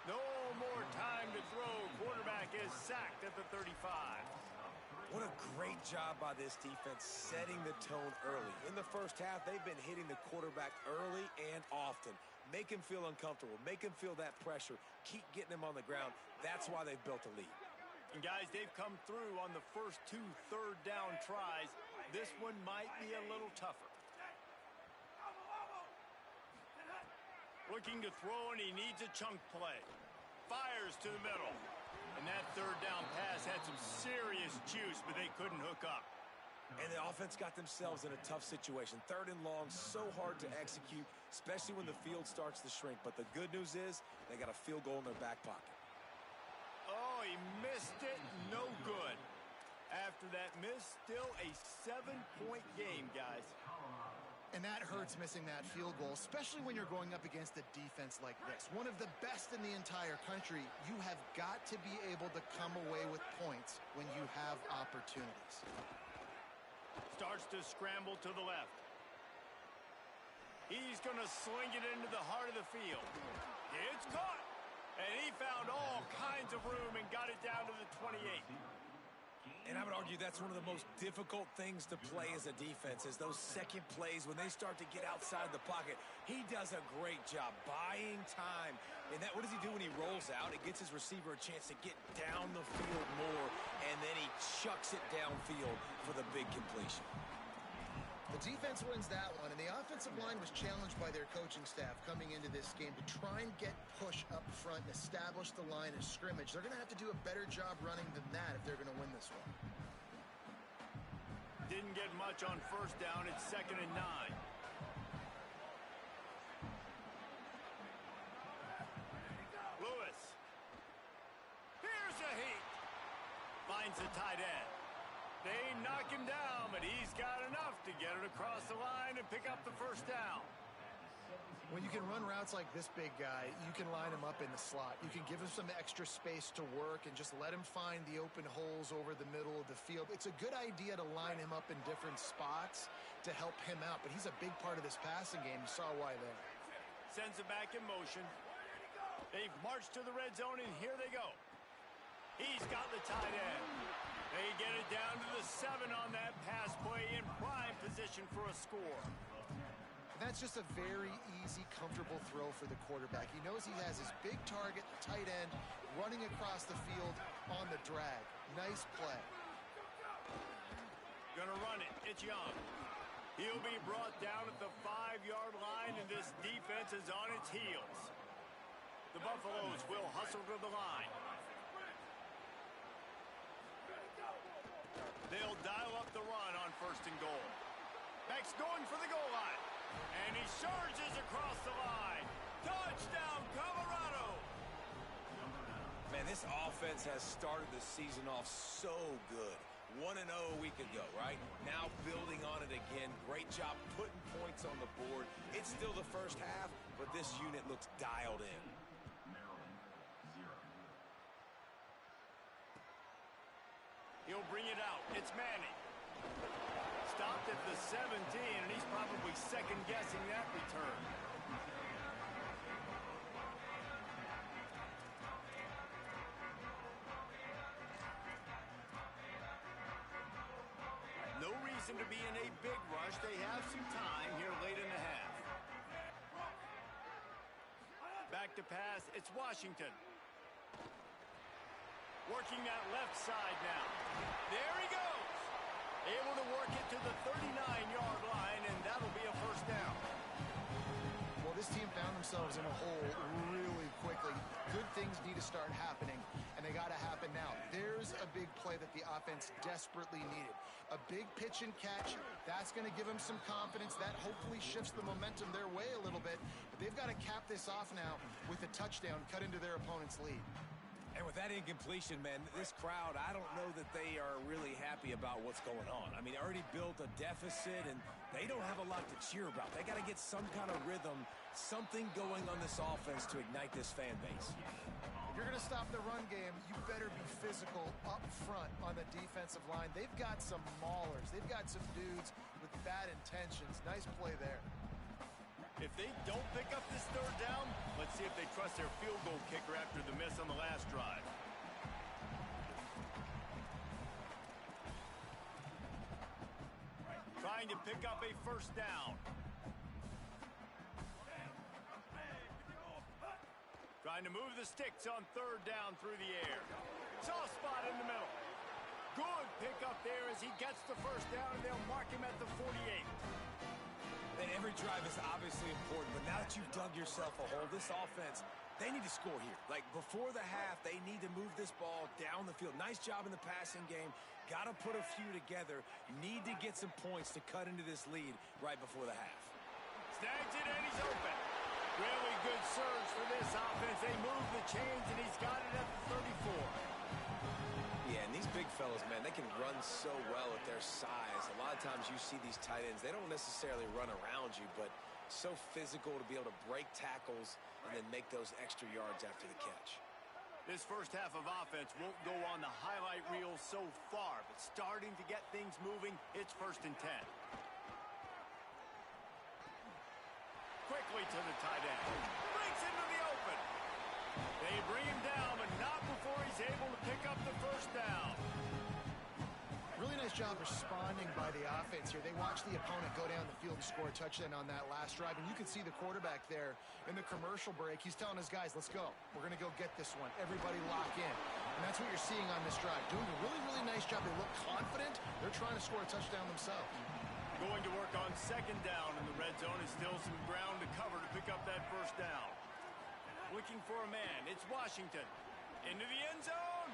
A: No more time to throw. Quarterback is sacked at the 35.
C: What a great job by this defense setting the tone early. In the first half, they've been hitting the quarterback early and often. Make him feel uncomfortable. Make him feel that pressure. Keep getting him on the ground. That's why they've built a lead.
A: And guys, they've come through on the first 2 third down tries. This one might be a little tougher. Looking to throw, and he needs a chunk play. Fires to the middle. And that third down pass had some serious juice, but they couldn't hook up.
C: And the offense got themselves in a tough situation. Third and long, so hard to execute, especially when the field starts to shrink. But the good news is they got a field goal in their back pocket.
A: Oh, he missed it. No good. After that miss, still a 7-point game, guys.
B: And that hurts, missing that field goal, especially when you're going up against a defense like this. One of the best in the entire country. You have got to be able to come away with points when you have opportunities.
A: Starts to scramble to the left. He's going to sling it into the heart of the field. It's caught. And he found all kinds of room and got it down to the 28.
C: And I would argue that's one of the most difficult things to play as a defense, is those second plays when they start to get outside the pocket. He does a great job buying time. And what does he do when he rolls out? It gets his receiver a chance to get down the field more, and then he chucks it downfield for the big completion.
B: The defense wins that one, and the offensive line was challenged by their coaching staff coming into this game to try and get push up front and establish the line of scrimmage. They're going to have to do a better job running than that if they're going to win this one.
A: Didn't get much on first down. It's 2nd and 9. Lewis. Here's a heat. Finds the tight end. They knock him down, but he's got enough to get it across the line and pick up the first down.
B: When you can run routes like this big guy, you can line him up in the slot. You can give him some extra space to work and just let him find the open holes over the middle of the field. It's a good idea to line him up in different spots to help him out, but he's a big part of this passing game. You saw why there.
A: Sends it back in motion. They've marched to the red zone, and here they go. He's got the tight end. They get it down to the 7 on that pass play, in prime position for a score.
B: That's just a very easy, comfortable throw for the quarterback. He knows he has his big target, the tight end, running across the field on the drag. Nice play.
A: Gonna run it. It's Young. He'll be brought down at the 5-yard line, and this defense is on its heels. The Buffaloes will hustle to the line. They'll dial up the run on 1st and goal. Beck's going for the goal line. And he surges across the line. Touchdown, Colorado!
C: Man, this offense has started the season off so good. 1-0 a week ago, right? Now building on it again. Great job putting points on the board. It's still the first half, but this unit looks dialed in.
A: He'll bring it out. It's Manning. Stopped at the 17, and he's probably second-guessing that return. No reason to be in a big rush. They have some time here late in the half. Back to pass. It's Washington. Working that left side now. There he goes. Able to work it to the 39-yard line, and that'll be a first down.
B: Well, this team found themselves in a hole really quickly. Good things need to start happening, and they got to happen now. There's a big play that the offense desperately needed. A big pitch and catch. That's going to give them some confidence. That hopefully shifts the momentum their way a little bit. But they've got to cap this off now with a touchdown cut into their opponent's lead.
C: And with that incompletion, man, this crowd, I don't know that they are really happy about what's going on. I mean, they already built a deficit, and they don't have a lot to cheer about. They got to get some kind of rhythm, something going on this offense to ignite this fan base.
B: If you're going to stop the run game, you better be physical up front on the defensive line. They've got some maulers. They've got some dudes with bad intentions. Nice play there.
A: If they don't pick up this third down, let's see if they trust their field goal kicker after the miss on the last drive. Trying to pick up a first down. Trying to move the sticks on third down through the air. Soft spot in the middle. Good pick up there as he gets the first down, and they'll mark him at the 48.
C: And every drive is obviously important, but now that you've dug yourself a hole, this offense, they need to score here. Like, before the half, they need to move this ball down the field. Nice job in the passing game. Got to put a few together. Need to get some points to cut into this lead right before the half.
A: Snags it, and he's open. Really good surge for this offense. They move the chains, and he's got it at the 34.
C: Yeah, and these big fellas, man, they can run so well at their size. A lot of times you see these tight ends, they don't necessarily run around you, but so physical to be able to break tackles and then make those extra yards after the catch.
A: This first half of offense won't go on the highlight reel so far, but starting to get things moving, it's 1st and 10. Quickly to the tight end. Breaks into the open. They bring him down, but not before he's able to pick up the first down.
B: Really nice job responding by the offense here. They watched the opponent go down the field and score a touchdown on that last drive, and you can see the quarterback there in the commercial break. He's telling his guys, let's go. We're going to go get this one. Everybody lock in. And that's what you're seeing on this drive. Doing a really, really nice job. They look confident. They're trying to score a touchdown themselves.
A: Going to work on 2nd down in the red zone. Is still some ground to cover to pick up that first down. Looking for a man. It's Washington. Into the end zone.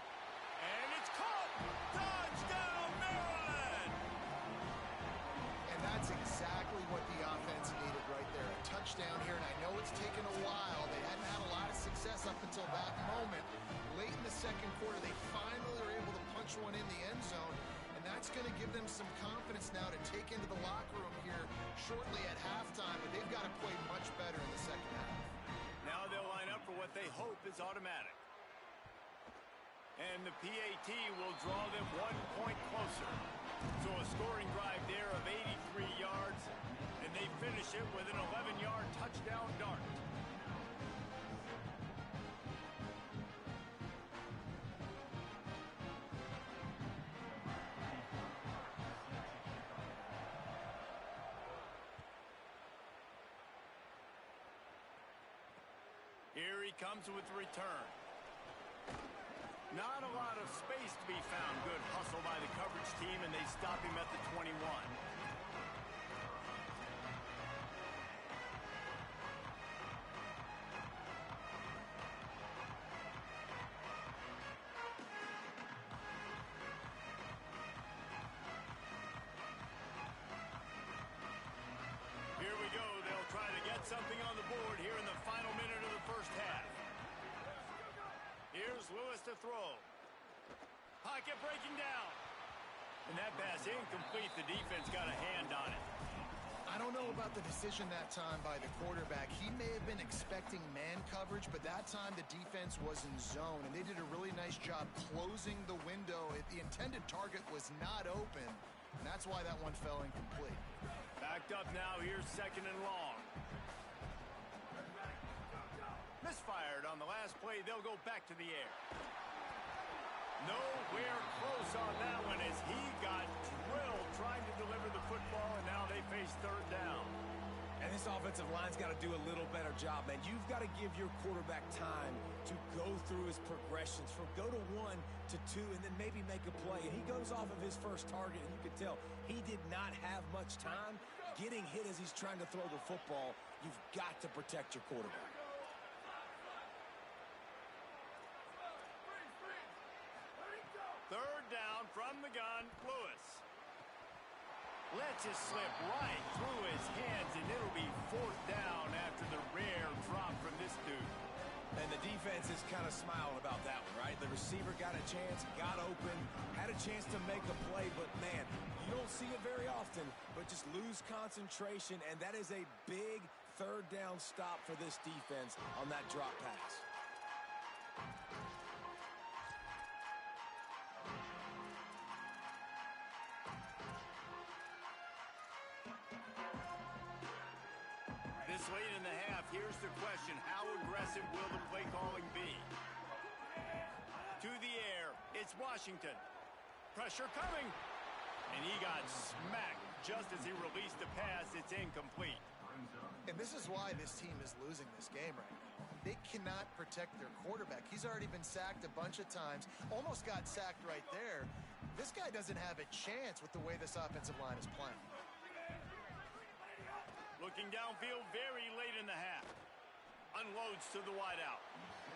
A: And it's caught. Touchdown, Maryland!
B: And that's exactly what the offense needed right there. A touchdown here, and I know it's taken a while. They hadn't had a lot of success up until that moment. Late in the second quarter, they finally were able to punch one in the end zone, and that's going to give them some confidence now to take into the locker room here shortly at halftime, but they've got to play much better in the second half.
A: Now they'll line up for what they hope is automatic. And the PAT will draw them 1 point closer. So a scoring drive there of 83 yards, and they finish it with an 11-yard touchdown dart. Here he comes with the return. Not a lot of space to be found. Good hustle by the coverage team, and they stop him at the 21. Here we go. They'll try to get something on the board here in the final minute of the first half. Here's Lewis to throw. Pocket breaking down. And that pass incomplete. The defense got a hand on it.
B: I don't know about the decision that time by the quarterback. He may have been expecting man coverage, but that time the defense was in zone, and they did a really nice job closing the window. The intended target was not open, and that's why that one fell incomplete.
A: Backed up now. Here's second and long. Misfired on the last play. They'll go back to the air. Nowhere close on that one as he got drilled trying to deliver the football, and now they face third down.
C: And this offensive line's got to do a little better job, man. You've got to give your quarterback time to go through his progressions from go to 1 to 2 and then maybe make a play. And he goes off of his first target, and you can tell he did not have much time getting hit as he's trying to throw the football. You've got to protect your quarterback.
A: Third down from the gun, Lewis. Lets it slip right through his hands, and it'll be fourth down after the rare drop from this dude.
C: And the defense is kind of smiling about that one, right? The receiver got a chance, got open, had a chance to make a play, but man, you don't see it very often, but just lose concentration, and that is a big third down stop for this defense on that drop pass.
A: This late in the half, here's the question. How aggressive will the play calling be? To the air, it's Washington. Pressure coming. And he got smacked just as he released the pass. It's incomplete.
B: And this is why this team is losing this game right now. They cannot protect their quarterback. He's already been sacked a bunch of times. Almost got sacked right there. This guy doesn't have a chance with the way this offensive line is playing.
A: Looking downfield very late in the half. Unloads to the wideout.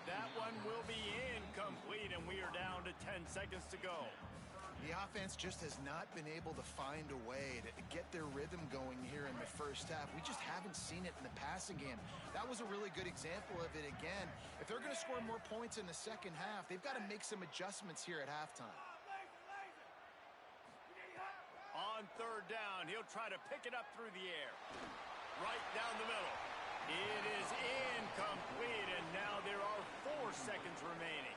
A: That one will be incomplete, and we are down to 10 seconds to go.
B: The offense just has not been able to find a way to get their rhythm going here in the first half. We just haven't seen it in the passing game. That was a really good example of it again. If they're going to score more points in the second half, they've got to make some adjustments here at halftime.
A: On third down, he'll try to pick it up through the air. Right down the middle. It is incomplete, and now there are 4 seconds remaining.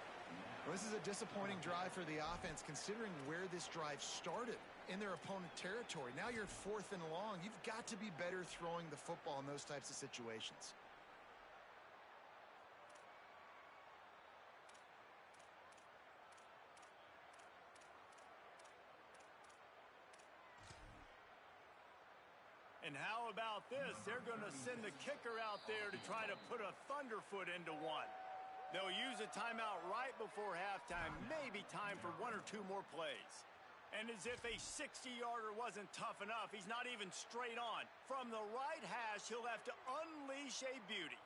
B: Well, this is a disappointing drive for the offense, considering where this drive started in their opponent territory. Now you're 4th and long. You've got to be better throwing the football in those types of situations.
A: And how about this? They're going to send the kicker out there to try to put a thunderfoot into one. They'll use a timeout right before halftime, maybe time for 1 or 2 more plays. And as if a 60-yarder wasn't tough enough, he's not even straight on. From the right hash, he'll have to unleash a beauty.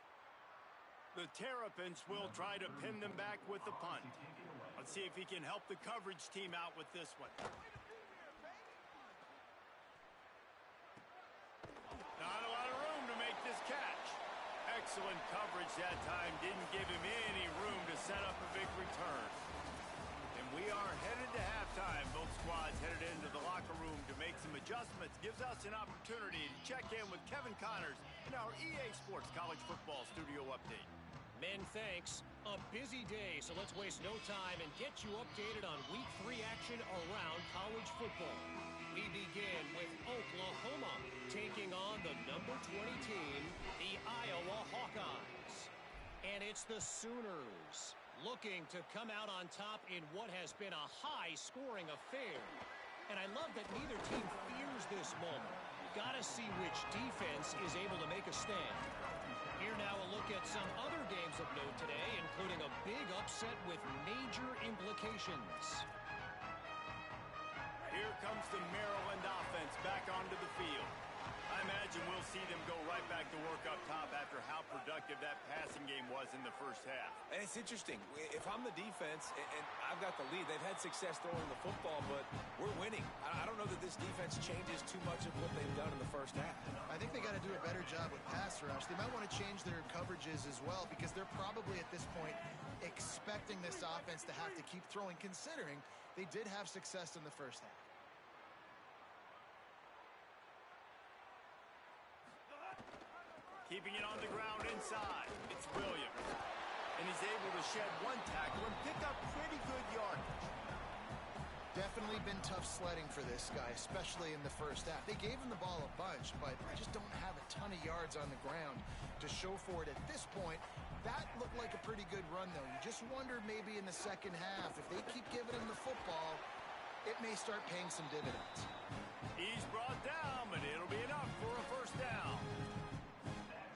A: The Terrapins will try to pin them back with the punt. Let's see if he can help the coverage team out with this one. Not a lot of room to make this catch. Excellent coverage that time. Didn't give him any room to set up a big return. And we are headed to halftime. Both squads headed into the locker room to make some adjustments. Gives us an opportunity to check in with Kevin Connors in our EA Sports College Football Studio Update.
D: Men, thanks. A busy day, so let's waste no time and get you updated on Week 3 action around college football. We begin with Oklahoma taking on the number 20 team, the Iowa Hawkeyes. And it's the Sooners looking to come out on top in what has been a high-scoring affair. And I love that neither team fears this moment. Gotta see which defense is able to make a stand. Here now a look at some other games of note today, including a big upset with major implications.
A: Here comes the Maryland offense back onto the field. I imagine we'll see them go right back to work up top after how productive that passing game was in the first half.
C: And it's interesting. If I'm the defense and I've got the lead, they've had success throwing the football, but we're winning. I don't know that this defense changes too much of what they've done in the first half.
B: I think they got to do a better job with pass rush. They might want to change their coverages as well, because they're probably at this point expecting this offense to have to keep throwing, considering they did have success in the first half.
A: Keeping it on the ground inside. It's Williams. And he's able to shed one tackle and pick up pretty good yardage.
B: Definitely been tough sledding for this guy, especially in the first half. They gave him the ball a bunch, but just don't have a ton of yards on the ground to show for it at this point. That looked like a pretty good run, though. You just wonder maybe in the second half, if they keep giving him the football, it may start paying some dividends.
A: He's brought down, but it'll be enough for a first down.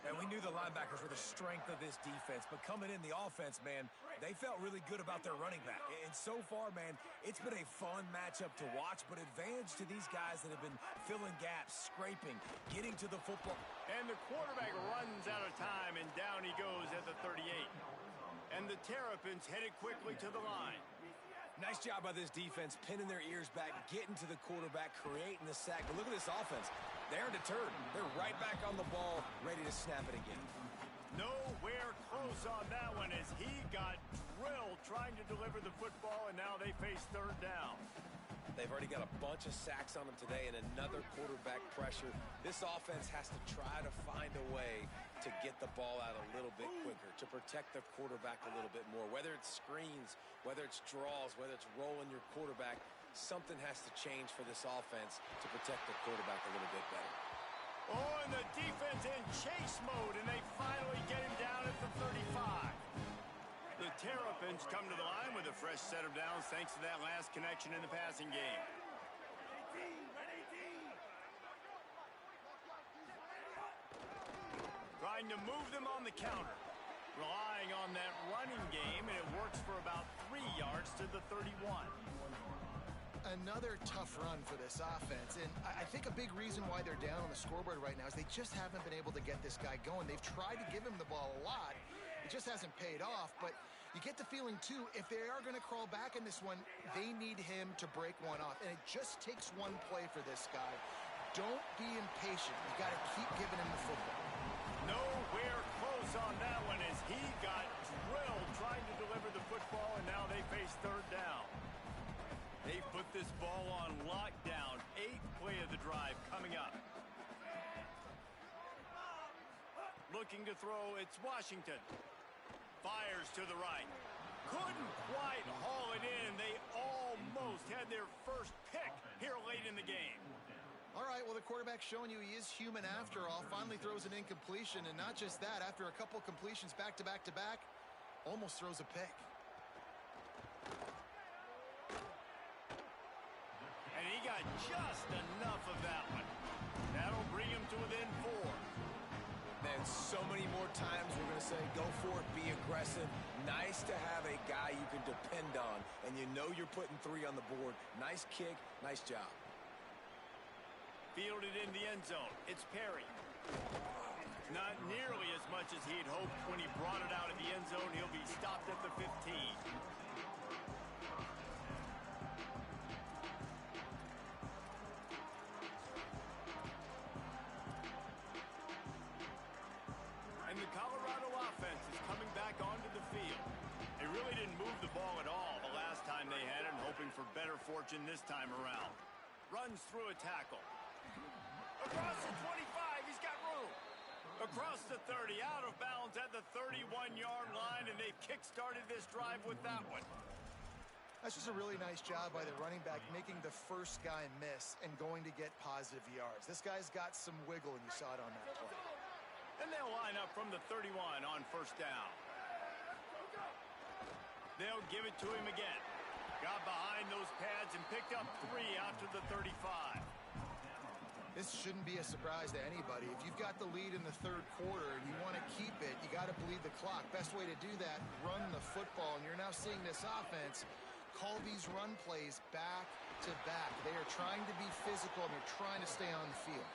C: And we knew the linebackers were the strength of this defense, but coming in the offense, man, they felt really good about their running back. And so far, man, it's been a fun matchup to watch, but advantage to these guys that have been filling gaps, scraping, getting to the football.
A: And the quarterback runs out of time, and down he goes at the 38. And the Terrapins headed quickly to the line.
C: Nice job by this defense, pinning their ears back, getting to the quarterback, creating the sack. But look at this offense. They're deterred. They're right back on the ball, ready to snap it again.
A: Nowhere close on that one as he got drilled trying to deliver the football, and now they face third down.
C: They've already got a bunch of sacks on them today and another quarterback pressure. This offense has to try to find a way to get the ball out a little bit quicker, to protect the quarterback a little bit more. Whether it's screens, whether it's draws, whether it's rolling your quarterback, something has to change for this offense to protect the quarterback a little bit better.
A: Oh, and the defense in chase mode, and they finally get him down at the 35. The Terrapins come to the line with a fresh set of downs thanks to that last connection in the passing game. Trying to move them on the counter. Relying on that running game, and it works for about 3 yards to the 31.
B: Another tough run for this offense, and I think a big reason why they're down on the scoreboard right now is they just haven't been able to get this guy going. They've tried to give him the ball a lot. It just hasn't paid off, but you get the feeling, too, if they are going to crawl back in this one, they need him to break one off, and it just takes one play for this guy. Don't be impatient. You got to keep giving him the football.
A: Nowhere close on that one as he got drilled trying to deliver the football, and now they face third down. They've put this ball on lockdown. 8th play of the drive coming up. Looking to throw, it's Washington. Fires to the right. Couldn't quite haul it in. They almost had their first pick here late in the game.
B: All right, well, the quarterback's showing you he is human after all. Finally throws an incompletion, and not just that, after a couple completions back-to-back-to-back, almost throws a pick.
A: And he got just enough of that one. That'll bring him to within 4.
C: Man, so many more times we're going to say, go for it, be aggressive. Nice to have a guy you can depend on, and you know you're putting 3 on the board. Nice kick, nice job.
A: Fielded in the end zone. It's Perry. Not nearly as much as he'd hoped when he brought it out of the end zone. He'll be stopped at the 15. And the Colorado offense is coming back onto the field. They really didn't move the ball at all the last time they had it, hoping for better fortune this time around. Runs through a tackle. Across the 25, he's got room. Across the 30, out of bounds at the 31-yard line, and they've kick-started this drive with that one.
B: That's just a really nice job by the running back, making the first guy miss and going to get positive yards. This guy's got some wiggle, and you saw it on that play.
A: And they'll line up from the 31 on first down. They'll give it to him again. Got behind those pads and picked up 3 after the 35.
B: This shouldn't be a surprise to anybody. If you've got the lead in the third quarter and you want to keep it, you got to bleed the clock. Best way to do that, run the football. And you're now seeing this offense call these run plays back to back. They are trying to be physical, and they're trying to stay on the field.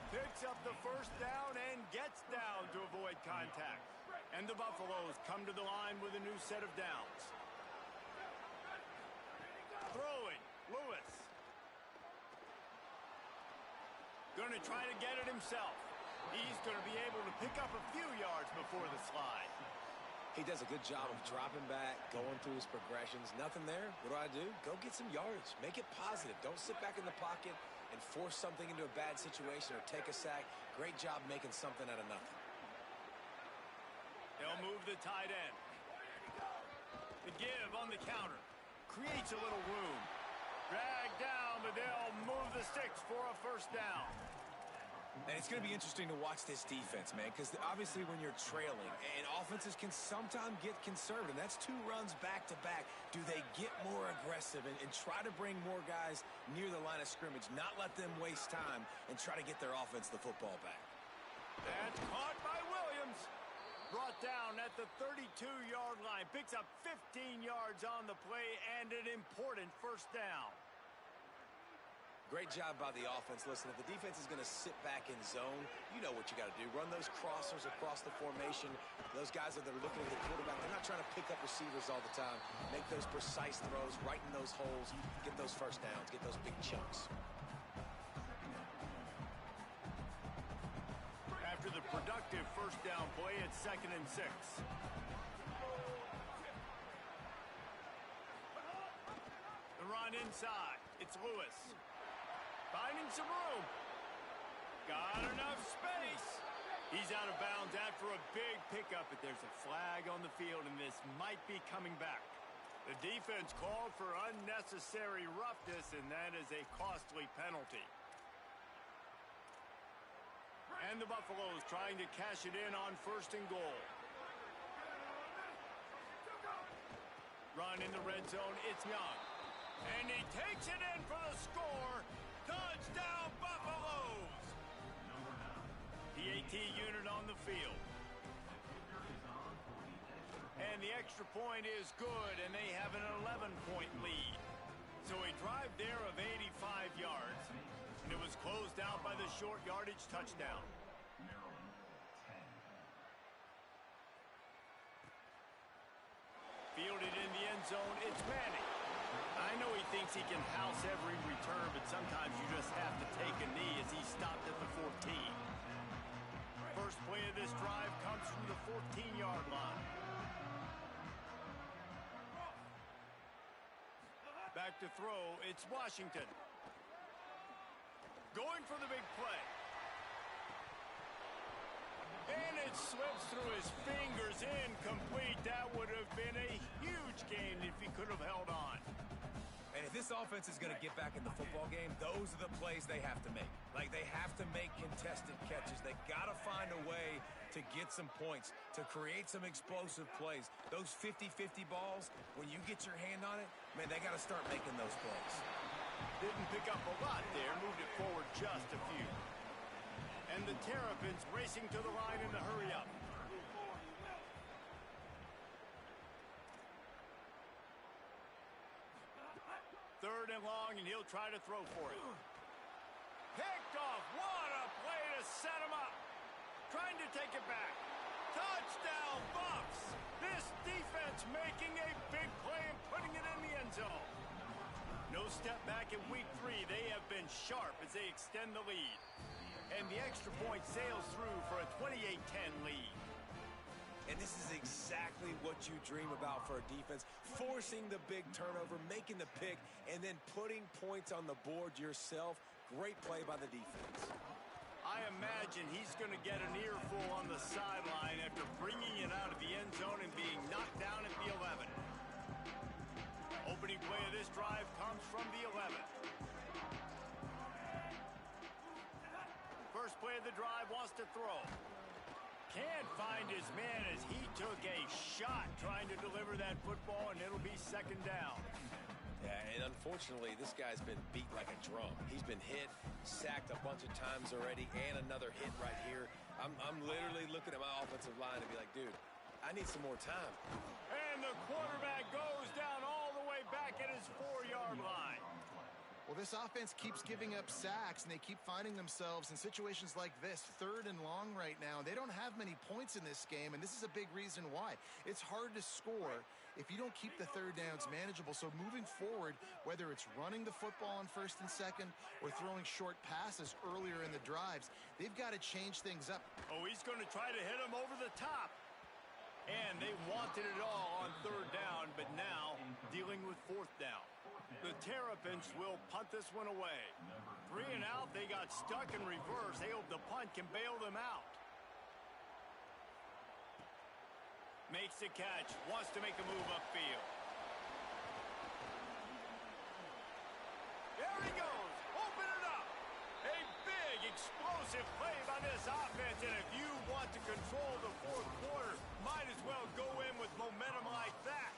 A: Picks up the first down and gets down to avoid contact. And the Buffaloes come to the line with a new set of downs. Throwing, Lewis. Going to try to get it himself. He's going to be able to pick up a few yards before the slide.
C: He does a good job of dropping back, going through his progressions. Nothing there. What do? Go get some yardage. Make it positive. Don't sit back in the pocket and force something into a bad situation or take a sack. Great job making something out of nothing.
A: They'll move the tight end. The give on the counter. Creates a little room. Drag down, but they'll move the sticks for a first down.
C: And it's going to be interesting to watch this defense, man, because obviously when you're trailing, and offenses can sometimes get conservative. That's 2 runs back-to-back. Do they get more aggressive and try to bring more guys near the line of scrimmage, not let them waste time, and try to get their offense the football back?
A: That's caught by Williams. Brought down at the 32-yard line. Picks up 15 yards on the play and an important first down.
C: Great job by the offense. Listen, if the defense is going to sit back in zone, you know what you got to do. Run those crossers across the formation. Those guys that are looking at the quarterback, they're not trying to pick up receivers all the time. Make those precise throws, right in those holes, get those first downs, get those big chunks.
A: After the productive first down play, it's 2nd and 6. The run inside. It's Lewis. Finding some room. Got enough space. He's out of bounds after a big pickup, but there's a flag on the field, and this might be coming back. The defense called for unnecessary roughness, and that is a costly penalty. And the Buffaloes trying to cash it in on 1st and goal. Run in the red zone. It's Young. And he takes it in for the score. Touchdown, Buffaloes! PAT unit on the field. And the extra point is good, and they have an 11-point lead. So a drive there of 85 yards, and it was closed out by the short yardage touchdown. Fielded in the end zone, it's Manning. I know he thinks he can house every return, but sometimes you just have to take a knee as he stopped at the 14. First play of this drive comes from the 14-yard line. Back to throw, it's Washington. Going for the big play. And it slips through his fingers, incomplete. That would have been a huge gain if he could have held on.
C: And if this offense is going to get back in the football game, those are the plays they have to make. Like, they have to make contested catches. They got to find a way to get some points, to create some explosive plays. Those 50-50 balls, when you get your hand on it, man, they got to start making those plays.
A: Didn't pick up a lot there, moved it forward just a few. And the Terrapins racing to the line in the hurry-up. Third and long, and he'll try to throw for it. Picked off. What a play to set him up. Trying to take it back. Touchdown, Buffs. This defense making a big play and putting it in the end zone. No step back in week 3. They have been sharp as they extend the lead. And the extra point sails through for a 28-10 lead.
C: And this is exactly what you dream about for a defense. Forcing the big turnover, making the pick, and then putting points on the board yourself. Great play by the defense.
A: I imagine he's going to get an earful on the sideline after bringing it out of the end zone and being knocked down at the 11. Opening play of this drive comes from the 11. First play of the drive, wants to throw. Can't find his man as he took a shot trying to deliver that football, and it'll be 2nd down.
C: Yeah, and unfortunately, this guy's been beat like a drum. He's been hit, sacked a bunch of times already, and another hit right here. I'm literally looking at my offensive line and be like, dude, I need some more time.
A: And the quarterback goes down all the way back at his 4-yard line.
B: Well, this offense keeps giving up sacks, and they keep finding themselves in situations like this, 3rd and long right now. They don't have many points in this game, and this is a big reason why. It's hard to score if you don't keep the 3rd downs manageable. So moving forward, whether it's running the football on 1st and 2nd or throwing short passes earlier in the drives, they've got to change things up.
A: Oh, he's going to try to hit him over the top. And they wanted it all on 3rd down, but now dealing with 4th down. The Terrapins will punt this one away. 3 and out, they got stuck in reverse. They hope the punt can bail them out. Makes the catch. Wants to make a move upfield. There he goes. Open it up. A big, explosive play by this offense. And if you want to control the fourth quarter, might as well go in with momentum like that.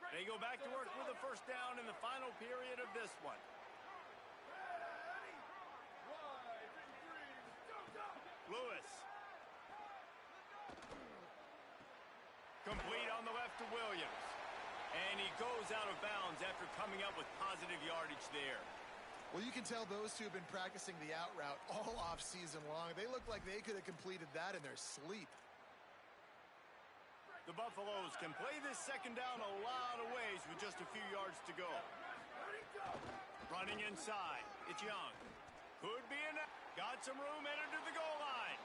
A: They go back to work with a first down in the final period of this one. Lewis. Complete on the left to Williams. And he goes out of bounds after coming up with positive yardage there.
B: Well, you can tell those two have been practicing the out route all off season long. They look like they could have completed that in their sleep.
A: The Buffaloes can play this second down a lot of ways with just a few yards to go. Running inside. It's Young. Could be enough. Got some room headed to the goal line.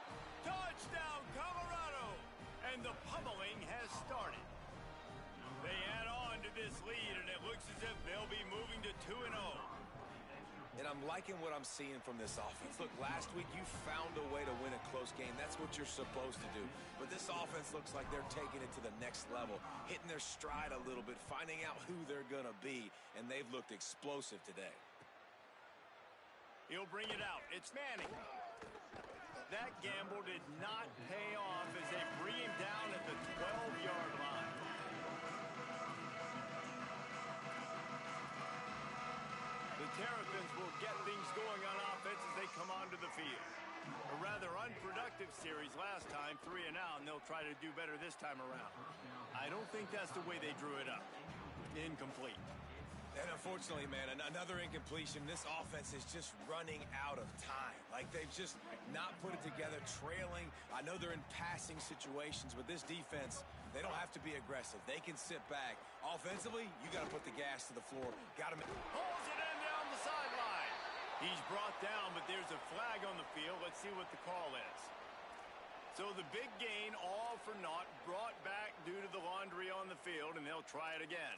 A: Touchdown, Colorado! And the pummeling has started. They add on to this lead, and it looks as if they'll be moving to 2-0.
C: And I'm liking what I'm seeing from this offense. Look, last week you found a way to win a close game. That's what you're supposed to do. But this offense looks like they're taking it to the next level, hitting their stride a little bit, finding out who they're going to be, and they've looked explosive today.
A: He'll bring it out. It's Manning. That gamble did not pay off as they bring him down at the 12-yard line. The Terrapins will get things going on offense as they come onto the field. A rather unproductive series last time, 3 and out, and they'll try to do better this time around. I don't think that's the way they drew it up. Incomplete.
C: And unfortunately, man, another incompletion. This offense is just running out of time. Like, they've just not put it together, trailing. I know they're in passing situations, but this defense, they don't have to be aggressive. They can sit back. Offensively, you got to put the gas to the floor. Got to
A: pulls it in down the sideline. He's brought down, but there's a flag on the field. Let's see what the call is. So the big gain, all for naught, brought back due to the laundry on the field, and they'll try it again.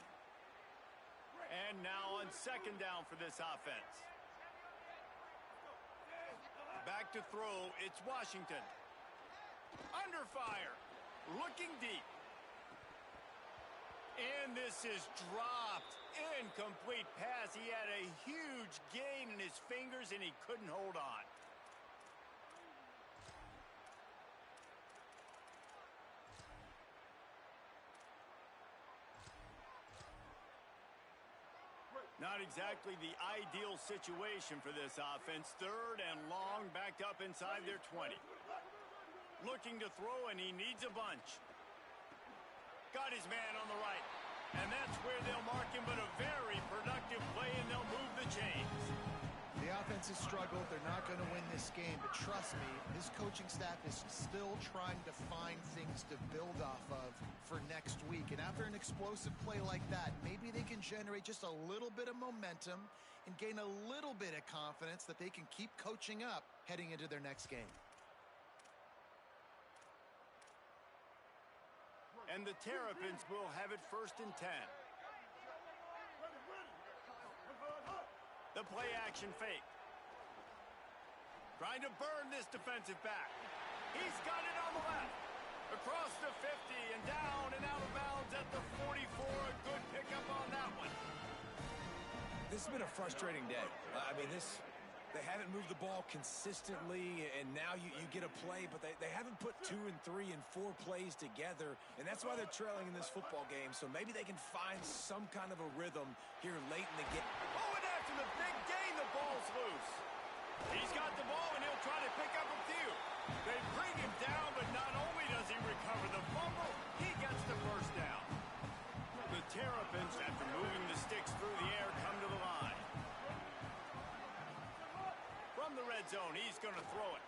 A: And now on second down for this offense. Back to throw, it's Washington. Under fire, looking deep. And this is dropped. Incomplete pass. He had a huge gain in his fingers and he couldn't hold on. Not exactly the ideal situation for this offense. Third and long, backed up inside their 20. Looking to throw, and he needs a bunch. Got his man on the right. And that's where they'll mark him, but a very productive play, and they'll move the chains.
B: The offense has struggled. They're not going to win this game, but trust me, his coaching staff is still trying to find things to build off of for next week. And after an explosive play like that, maybe they can generate just a little bit of momentum and gain a little bit of confidence that they can keep coaching up heading into their next game.
A: And the Terrapins will have it 1st and 10. The play action fake. Trying to burn this defensive back. He's got it on the left. Across the 50 and down and out of bounds at the 44. A good pickup on that one.
C: This has been a frustrating day. I mean, they haven't moved the ball consistently, and now you get a play, but they haven't put 2 and 3 and 4 plays together, and that's why they're trailing in this football game. So maybe they can find some kind of a rhythm here late in the game.
A: Oh, and after the big gain, the ball's loose. He's got the ball, and he'll try to pick up a few. They bring him down, but not only does he recover the fumble, he gets the first down. The Terrapins, after moving the sticks through the air, come to the line. From the red zone, he's going to throw it.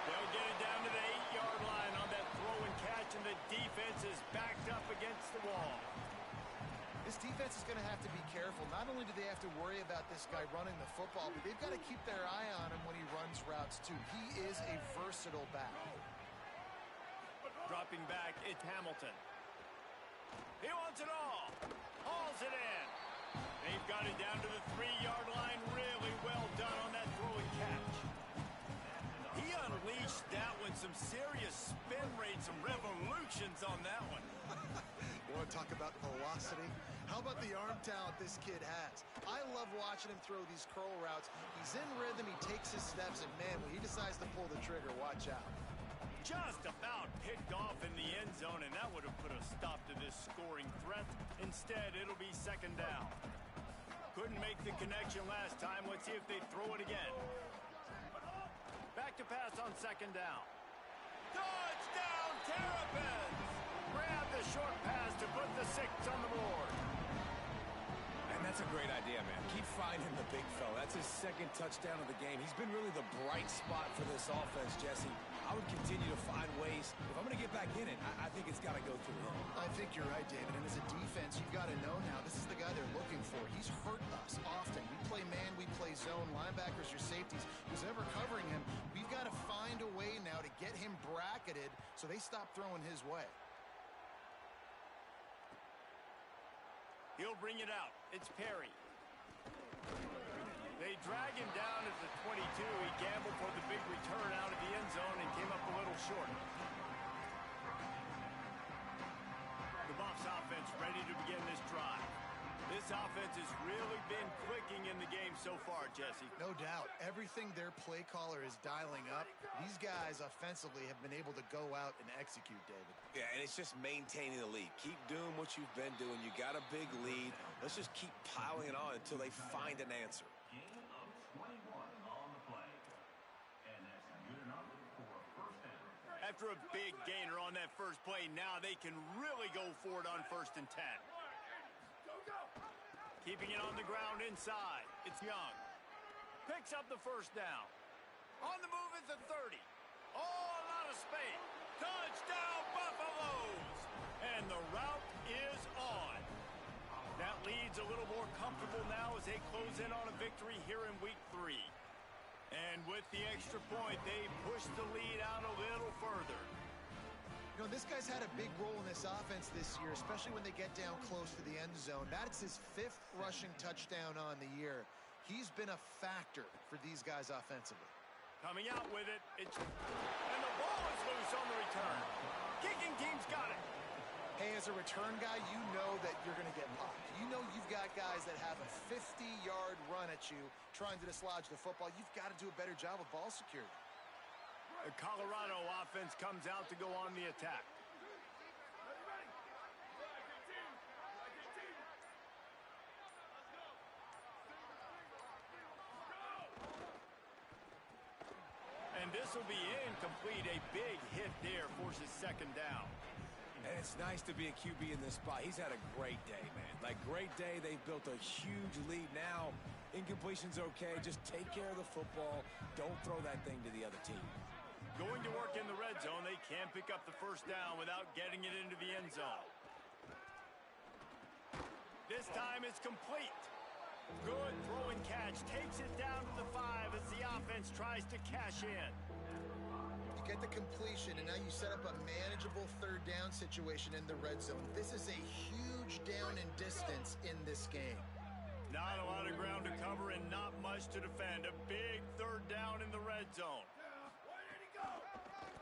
A: They'll get it down to the 8-yard line on that throw and catch, and the defense is backed up against the wall.
B: This defense is going to have to be careful. Not only do they have to worry about this guy running the football, but they've got to keep their eye on him when he runs routes, too. He is a versatile back.
A: Dropping back, it's Hamilton. He wants it all. Hauls it in. They've got it down to the 3-yard line. Really well done on that throw and catch. He unleashed that one. Some serious spin rate, some revolutions on that one.
B: You want to talk about velocity? How about the arm talent this kid has? I love watching him throw these curl routes. He's in rhythm, he takes his steps, and man, when he decides to pull the trigger, watch out.
A: Just about picked off in the end zone, and that would have put a stop to this scoring threat. Instead, it'll be second down. Couldn't make the connection last time. Let's see if they throw it again. Back to pass on second down. Touchdown, Terrapins! Grab the short pass to put the 6 on the board.
C: And that's a great idea, man. Keep finding the big fella. That's his second touchdown of the game. He's been really the bright spot for this offense, Jesse. I would continue to find ways. If I'm going to get back in it, I think it's got to go through him.
B: I think you're right, David. And as a defense, you've got to know now, this is the guy they're looking for. He's hurt us often. We play man, we play zone. Linebackers, your safeties. Who's ever covering him, we've got to find a way now to get him bracketed so they stop throwing his way.
A: He'll bring it out. It's Perry. They drag him down at the 22. He gambled for the big return out of the end zone and came up a little short. The Buffs offense ready to begin this drive. This offense has really been clicking in the game so far, Jesse.
B: No doubt. Everything their play caller is dialing up, these guys offensively have been able to go out and execute, David.
C: Yeah, and it's just maintaining the lead. Keep doing what you've been doing. You got a big lead. Let's just keep piling it on until they find an answer.
A: After a big gainer on that first play, now they can really go for it on 1st and 10. Keeping it on the ground inside. It's Young. Picks up the first down. On the move at the 30. Oh, a lot of space. Touchdown, Buffaloes! And the route is on. That lead's a little more comfortable now as they close in on a victory here in week 3. And with the extra point, they push the lead out a little further.
B: You know, this guy's had a big role in this offense this year, especially when they get down close to the end zone. That's his 5th rushing touchdown on the year. He's been a factor for these guys offensively.
A: Coming out with it, and the ball is loose on the return. Kicking team's got it.
B: Hey, as a return guy, you know that you're going to get popped. You know you've got guys that have a 50-yard run at you trying to dislodge the football. You've got to do a better job of ball security.
A: The Colorado offense comes out to go on the attack. And this will be incomplete. A big hit there forces second down.
C: And it's nice to be a QB in this spot. He's had a great day, man. Like, great day. They've built a huge lead now. Incompletion's okay. Just take care of the football. Don't throw that thing to the other team.
A: Going to work in the red zone. They can't pick up the first down without getting it into the end zone. This time it's complete. Good throw and catch. Takes it down to the 5 as the offense tries to cash in.
B: You get the completion, and now you set up a manageable 3rd down situation in the red zone. This is a huge down in distance in this game.
A: Not a lot of ground to cover and not much to defend. A big 3rd down in the red zone.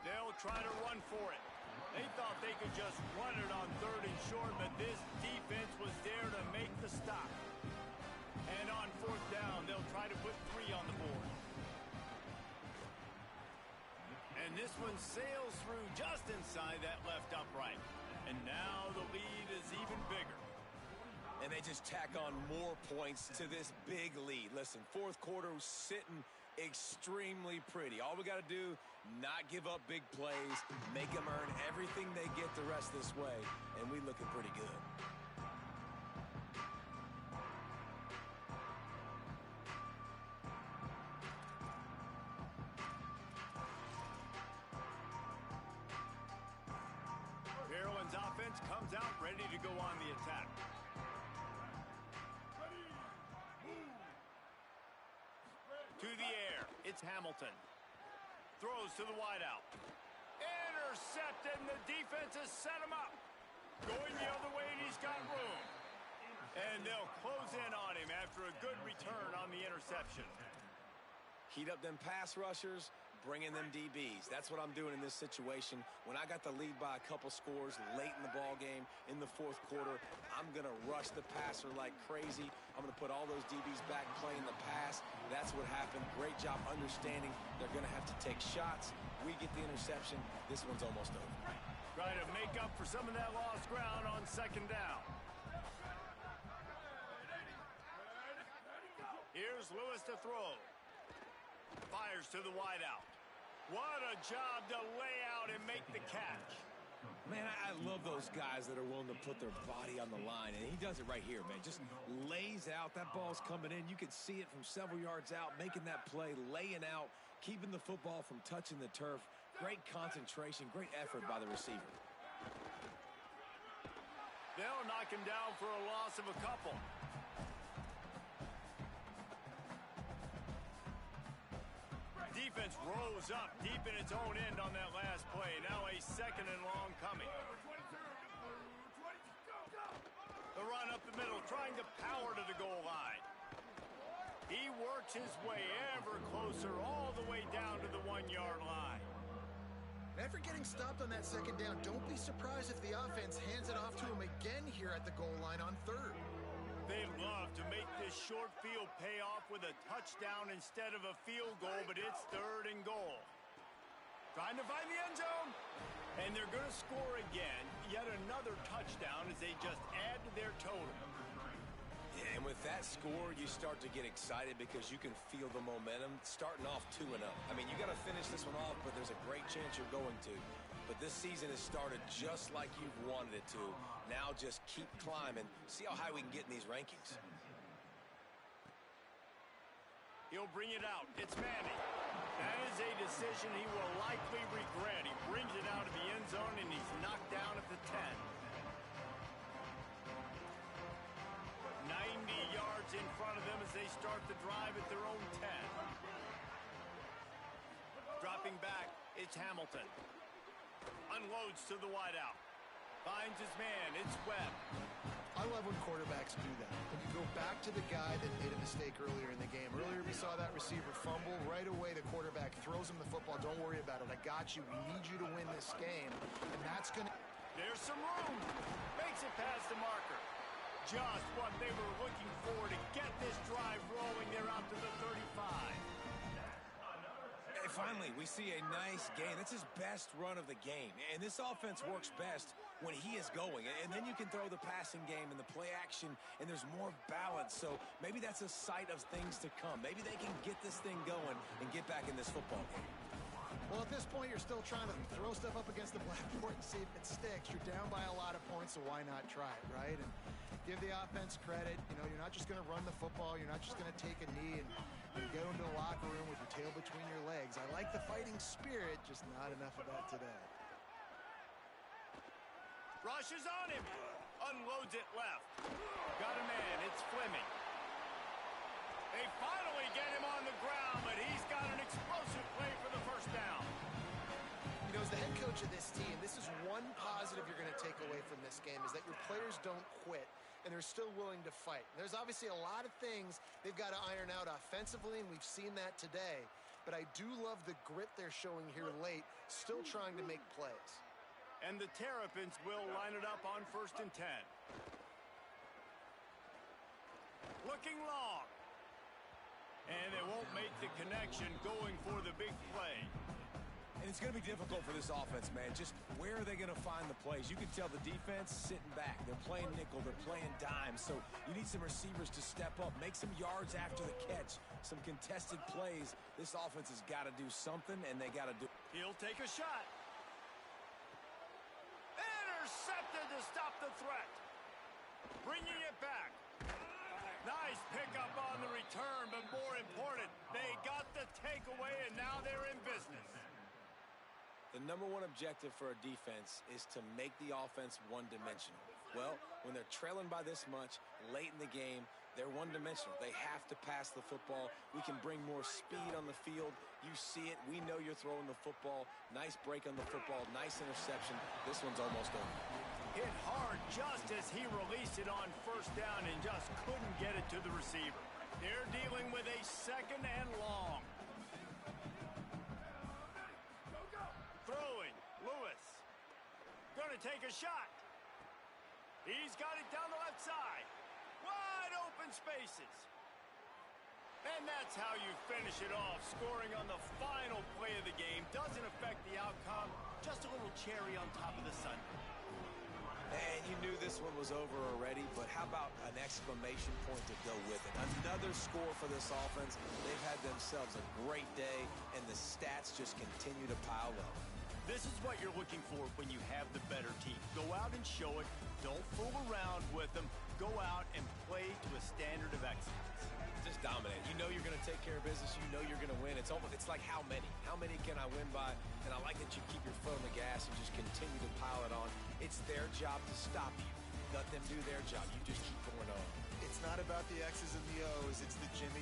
A: They'll try to run for it. They thought they could just run it on 3rd and short, but this defense was there to make the stop. And on 4th down, they'll try to put 3 on the board. And this one sails through just inside that left upright. And now the lead is even bigger.
C: And they just tack on more points to this big lead. Listen, 4th quarter was sitting extremely pretty. All we got to do, not give up big plays, make them earn everything they get the rest this way, and we looking pretty good.
A: Maryland's offense comes out ready to go on the attack. To the air, it's Hamilton. Throws to the wideout. Intercepted, and the defense has set him up. Going the other way, and he's got room. And they'll close in on him after a good return on the interception.
C: Heat up them pass rushers, bring in them DBs. That's what I'm doing in this situation. When I got the lead by a couple scores late in the ball game in the fourth quarter, I'm going to rush the passer like crazy. I'm going to put all those DBs back playing the pass. That's what happened. Great job understanding they're going to have to take shots. We get the interception. This one's almost over.
A: Trying to make up for some of that lost ground on second down. Here's Lewis to throw. Fires to the wideout. What a job to lay out and make the catch.
C: Man, I love those guys that are willing to put their body on the line, and he does it right here, man. Just lays out. That ball's coming in. You can see it from several yards out, making that play, laying out, keeping the football from touching the turf. Great concentration, great effort by the receiver.
A: They'll knock him down for a loss of a couple. Defense rose up deep in its own end on that last play. Now a second and long coming. The run up the middle, trying to power to the goal line. He works his way ever closer all the way down to the 1-yard line.
B: After getting stopped on that second down, don't be surprised if the offense hands it off to him again here at the goal line on third.
A: They love to make this short field pay off with a touchdown instead of a field goal, but it's third and goal. Trying to find the end zone. And they're going to score again. Yet another touchdown as they just add to their total.
C: Yeah, and with that score, you start to get excited because you can feel the momentum starting off 2-0. I mean, you got to finish this one off, but there's a great chance you're going to. But this season has started just like you've wanted it to. Now just keep climbing. See how high we can get in these rankings.
A: He'll bring it out. It's Manning. That is a decision he will likely regret. He brings it out of the end zone, and he's knocked down at the 10. 90 yards in front of them as they start the drive at their own 10. Dropping back, it's Hamilton. Unloads to the wideout. Finds his man. It's Webb.
B: I love when quarterbacks do that. When you go back to the guy that made a mistake earlier in the game. Earlier we saw that receiver fumble. Right away the quarterback throws him the football. Don't worry about it. I got you. We need you to win this game. And that's going to...
A: There's some room. Makes it past the marker. Just what they were looking for to get this drive rolling. They're out to the 35.
C: Finally, we see a nice gain. That's his best run of the game. And this offense works best when he is going. And then you can throw the passing game and the play action, and there's more balance. So maybe that's a sight of things to come. Maybe they can get this thing going and get back in this football game.
B: Well, at this point, you're still trying to throw stuff up against the blackboard and see if it sticks. You're down by a lot of points, so why not try it, right? And give the offense credit. You know, you're not just going to run the football. You're not just going to take a knee and go into the locker room with your tail between your legs. I like the fighting spirit, just not enough of that today.
A: Rushes on him. Unloads it left. Got a man. It's Fleming. They finally get him on the ground, but he's got an explosive play for the first down.
B: You know, as the head coach of this team, this is one positive you're going to take away from this game, is that your players don't quit, and they're still willing to fight. And there's obviously a lot of things they've got to iron out offensively, and we've seen that today. But I do love the grit they're showing here late, still trying to make plays.
A: And the Terrapins will line it up on 1st and 10. Looking long. And they won't make the connection going for the big play.
C: And it's going to be difficult for this offense, man. Just where are they going to find the plays? You can tell the defense sitting back. They're playing nickel. They're playing dime. So you need some receivers to step up, make some yards after the catch, some contested plays. This offense has got to do something, and they got to do.
A: He'll take a shot. Intercepted to stop the threat. Bringing it back. Nice pickup on the return, but more important, they got the takeaway, and now they're in business.
C: The number one objective for a defense is to make the offense one-dimensional. Well, when they're trailing by this much late in the game, they're one-dimensional. They have to pass the football. We can bring more speed on the field. You see it. We know you're throwing the football. Nice break on the football. Nice interception. This one's almost over.
A: Hit hard just just as he released it on first down and just couldn't get it to the receiver. They're dealing with a 2nd and long. Throwing, Lewis. Gonna take a shot. He's got it down the left side. Wide open spaces. And that's how you finish it off. Scoring on the final play of the game doesn't affect the outcome. Just a little cherry on top of the sundae.
C: And you knew this one was over already, but how about an exclamation point to go with it? Another score for this offense. They've had themselves a great day, and the stats just continue to pile up.
A: This is what you're looking for when you have the better team. Go out and show it. Don't fool around with them. Go out and play to a standard of excellence.
C: Just dominate. You know you're going to take care of business. You know you're going to win. It's like how many? How many can I win by? And I like that you keep your foot on the gas and just continue to pile it on. It's their job to stop you. Let them do their job. You just keep going on.
B: It's not about the X's and the O's. It's the Jimmys